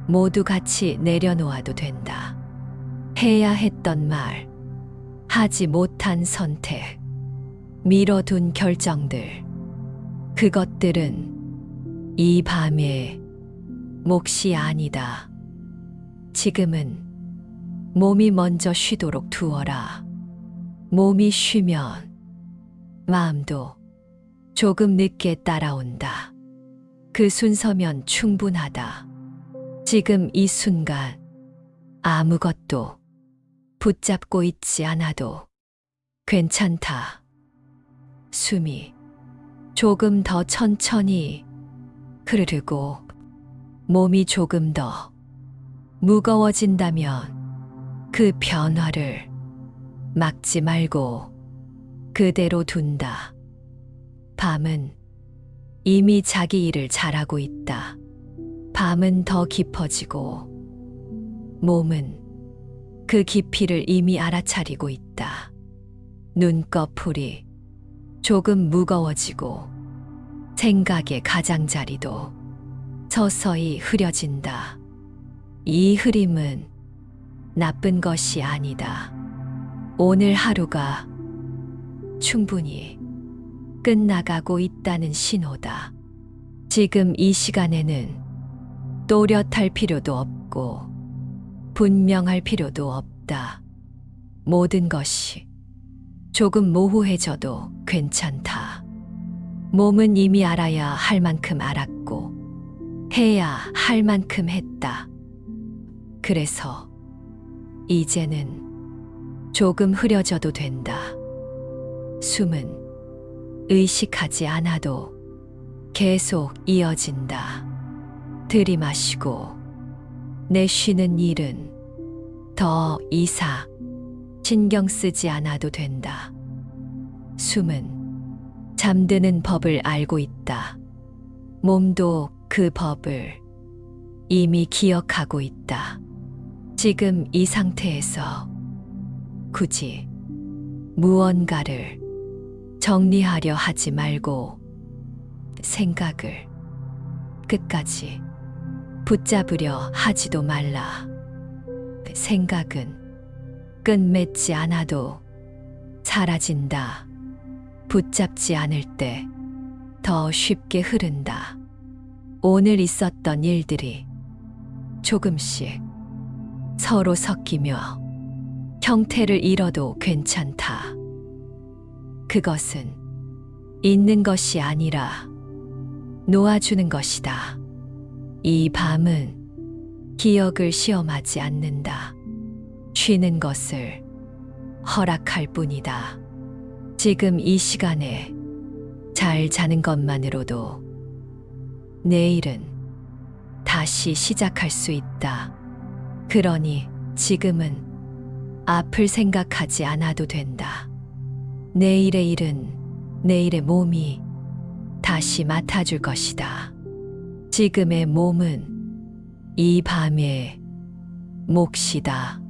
모두 같이 내려놓아도 된다. 해야 했던 말, 하지 못한 선택, 미뤄둔 결정들, 그것들은 이 밤의 몫이 아니다. 지금은 몸이 먼저 쉬도록 두어라. 몸이 쉬면 마음도 조금 늦게 따라온다. 그 순서면 충분하다. 지금 이 순간 아무것도 붙잡고 있지 않아도 괜찮다. 숨이 조금 더 천천히 흐르고 몸이 조금 더 무거워진다면 그 변화를 막지 말고 그대로 둔다. 밤은 이미 자기 일을 잘하고 있다. 밤은 더 깊어지고 몸은 그 깊이를 이미 알아차리고 있다. 눈꺼풀이 조금 무거워지고 생각의 가장자리도 서서히 흐려진다. 이 흐림은 나쁜 것이 아니다. 오늘 하루가 충분히 끝나가고 있다는 신호다. 지금 이 시간에는 또렷할 필요도 없고 분명할 필요도 없다. 모든 것이 조금 모호해져도 괜찮다. 몸은 이미 알아야 할 만큼 알았고 해야 할 만큼 했다. 그래서 이제는 조금 흐려져도 된다. 숨은 의식하지 않아도 계속 이어진다. 들이마시고 내쉬는 일은 더 이상 신경 쓰지 않아도 된다. 숨은 잠드는 법을 알고 있다. 몸도 그 법을 이미 기억하고 있다. 지금 이 상태에서 굳이 무언가를 정리하려 하지 말고 생각을 끝까지 붙잡으려 하지도 말라. 생각은 끝맺지 않아도 사라진다. 붙잡지 않을 때 더 쉽게 흐른다. 오늘 있었던 일들이 조금씩 서로 섞이며 형태를 잃어도 괜찮다. 그것은 있는 것이 아니라 놓아주는 것이다. 이 밤은 기억을 시험하지 않는다. 쉬는 것을 허락할 뿐이다. 지금 이 시간에 잘 자는 것만으로도 내일은 다시 시작할 수 있다. 그러니 지금은 앞을 생각하지 않아도 된다. 내일의 일은 내일의 몸이 다시 맡아줄 것이다. 지금의 몸은 이 밤의 몫이다.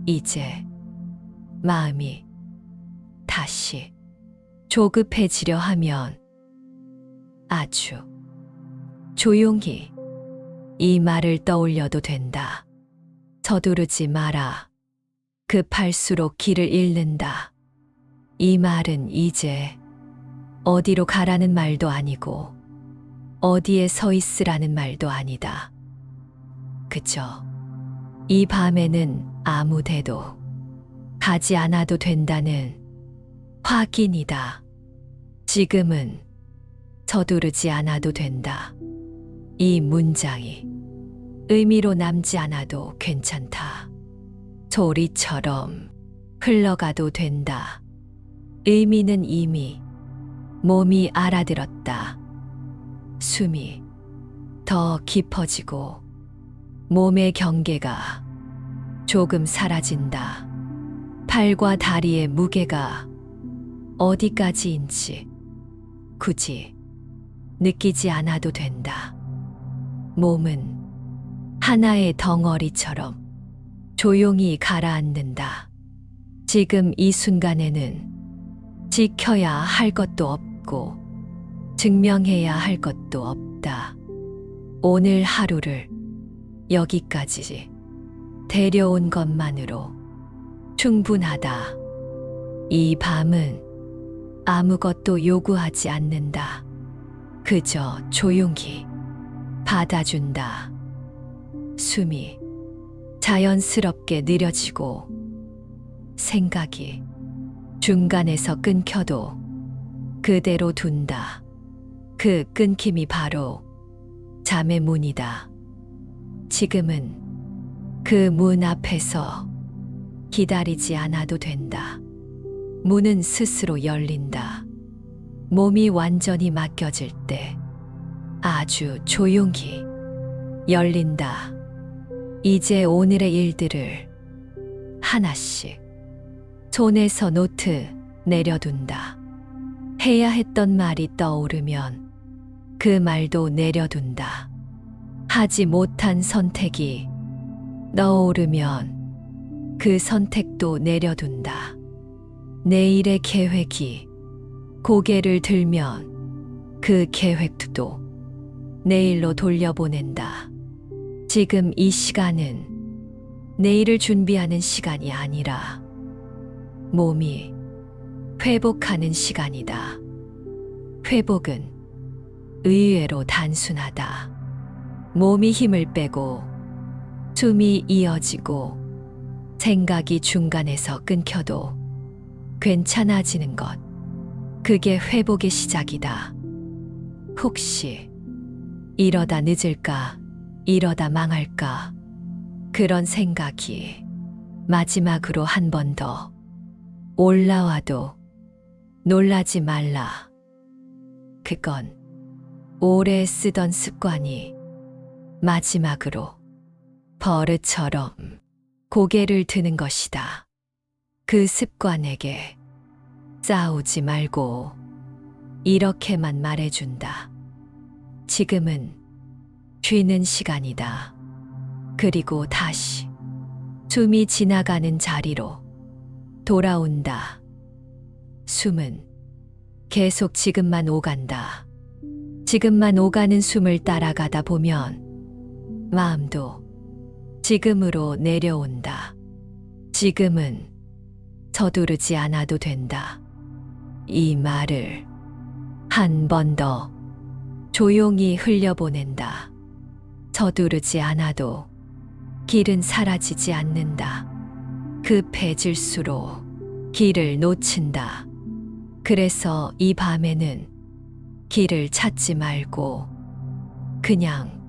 이제 마음이 다시 조급해지려 하면 아주 조용히 이 말을 떠올려도 된다. 서두르지 마라. 급할수록 길을 잃는다. 이 말은 이제 어디로 가라는 말도 아니고 어디에 서 있으라는 말도 아니다. 그저 이 밤에는 아무 데도 가지 않아도 된다는 확인이다. 지금은 서두르지 않아도 된다. 이 문장이 의미로 남지 않아도 괜찮다. 소리처럼 흘러가도 된다. 의미는 이미 몸이 알아들었다. 숨이 더 깊어지고 몸의 경계가 조금 사라진다. 팔과 다리의 무게가 어디까지인지 굳이 느끼지 않아도 된다. 몸은 하나의 덩어리처럼 조용히 가라앉는다. 지금 이 순간에는 지켜야 할 것도 없고 증명해야 할 것도 없다. 오늘 하루를 여기까지 데려온 것만으로 충분하다. 이 밤은 아무것도 요구하지 않는다. 그저 조용히 받아준다. 숨이 자연스럽게 느려지고 생각이 중간에서 끊겨도 그대로 둔다. 그 끊김이 바로 잠의 문이다. 지금은 그 문 앞에서 기다리지 않아도 된다. 문은 스스로 열린다. 몸이 완전히 맡겨질 때 아주 조용히 열린다. 이제 오늘의 일들을 하나씩 손에서 노트 내려둔다. 해야 했던 말이 떠오르면 그 말도 내려둔다. 하지 못한 선택이 떠오르면 그 선택도 내려둔다. 내일의 계획이 고개를 들면 그 계획도 내일로 돌려보낸다. 지금 이 시간은 내일을 준비하는 시간이 아니라 몸이 회복하는 시간이다. 회복은 의외로 단순하다. 몸이 힘을 빼고 숨이 이어지고 생각이 중간에서 끊겨도 괜찮아지는 것. 그게 회복의 시작이다. 혹시 이러다 늦을까? 이러다 망할까? 그런 생각이 마지막으로 한 번 더 올라와도 놀라지 말라. 그건 오래 쓰던 습관이 마지막으로 버릇처럼 고개를 드는 것이다. 그 습관에게 싸우지 말고 이렇게만 말해준다. 지금은 쉬는 시간이다. 그리고 다시 숨이 지나가는 자리로 돌아온다. 숨은 계속 지금만 오간다. 지금만 오가는 숨을 따라가다 보면 마음도 지금으로 내려온다. 지금은 서두르지 않아도 된다. 이 말을 한 번 더 조용히 흘려보낸다. 서두르지 않아도 길은 사라지지 않는다. 급해질수록 길을 놓친다. 그래서 이 밤에는 길을 찾지 말고 그냥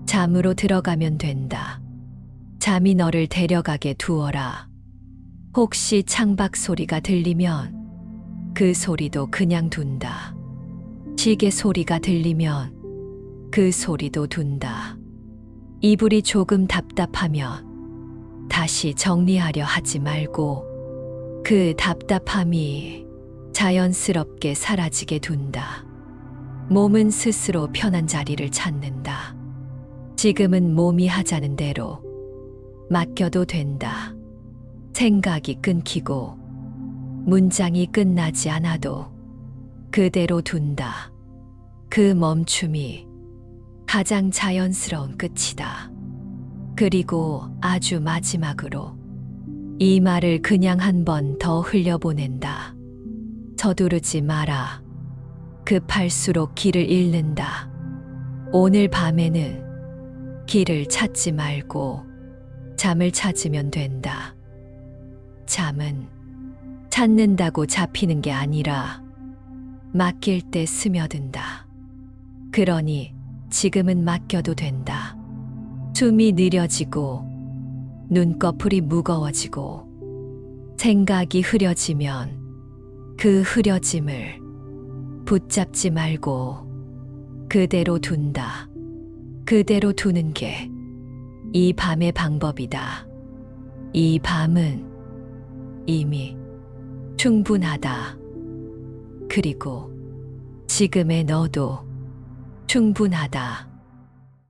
잠으로 들어가면 된다. 잠이 너를 데려가게 두어라. 혹시 창밖 소리가 들리면 그 소리도 그냥 둔다. 시계 소리가 들리면 그 소리도 둔다. 이불이 조금 답답하면 다시 정리하려 하지 말고 그 답답함이 자연스럽게 사라지게 둔다. 몸은 스스로 편한 자리를 찾는다. 지금은 몸이 하자는 대로 맡겨도 된다. 생각이 끊기고 문장이 끝나지 않아도 그대로 둔다. 그 멈춤이 가장 자연스러운 끝이다. 그리고 아주 마지막으로 이 말을 그냥 한 번 더 흘려보낸다. 서두르지 마라. 급할수록 길을 잃는다. 오늘 밤에는 길을 찾지 말고 잠을 찾으면 된다. 잠은 찾는다고 잡히는 게 아니라 맡길 때 스며든다. 그러니 지금은 맡겨도 된다. 숨이 느려지고 눈꺼풀이 무거워지고 생각이 흐려지면 그 흐려짐을 붙잡지 말고 그대로 둔다. 그대로 두는 게 이 밤의 방법이다. 이 밤은 이미 충분하다. 그리고 지금의 너도 충분하다.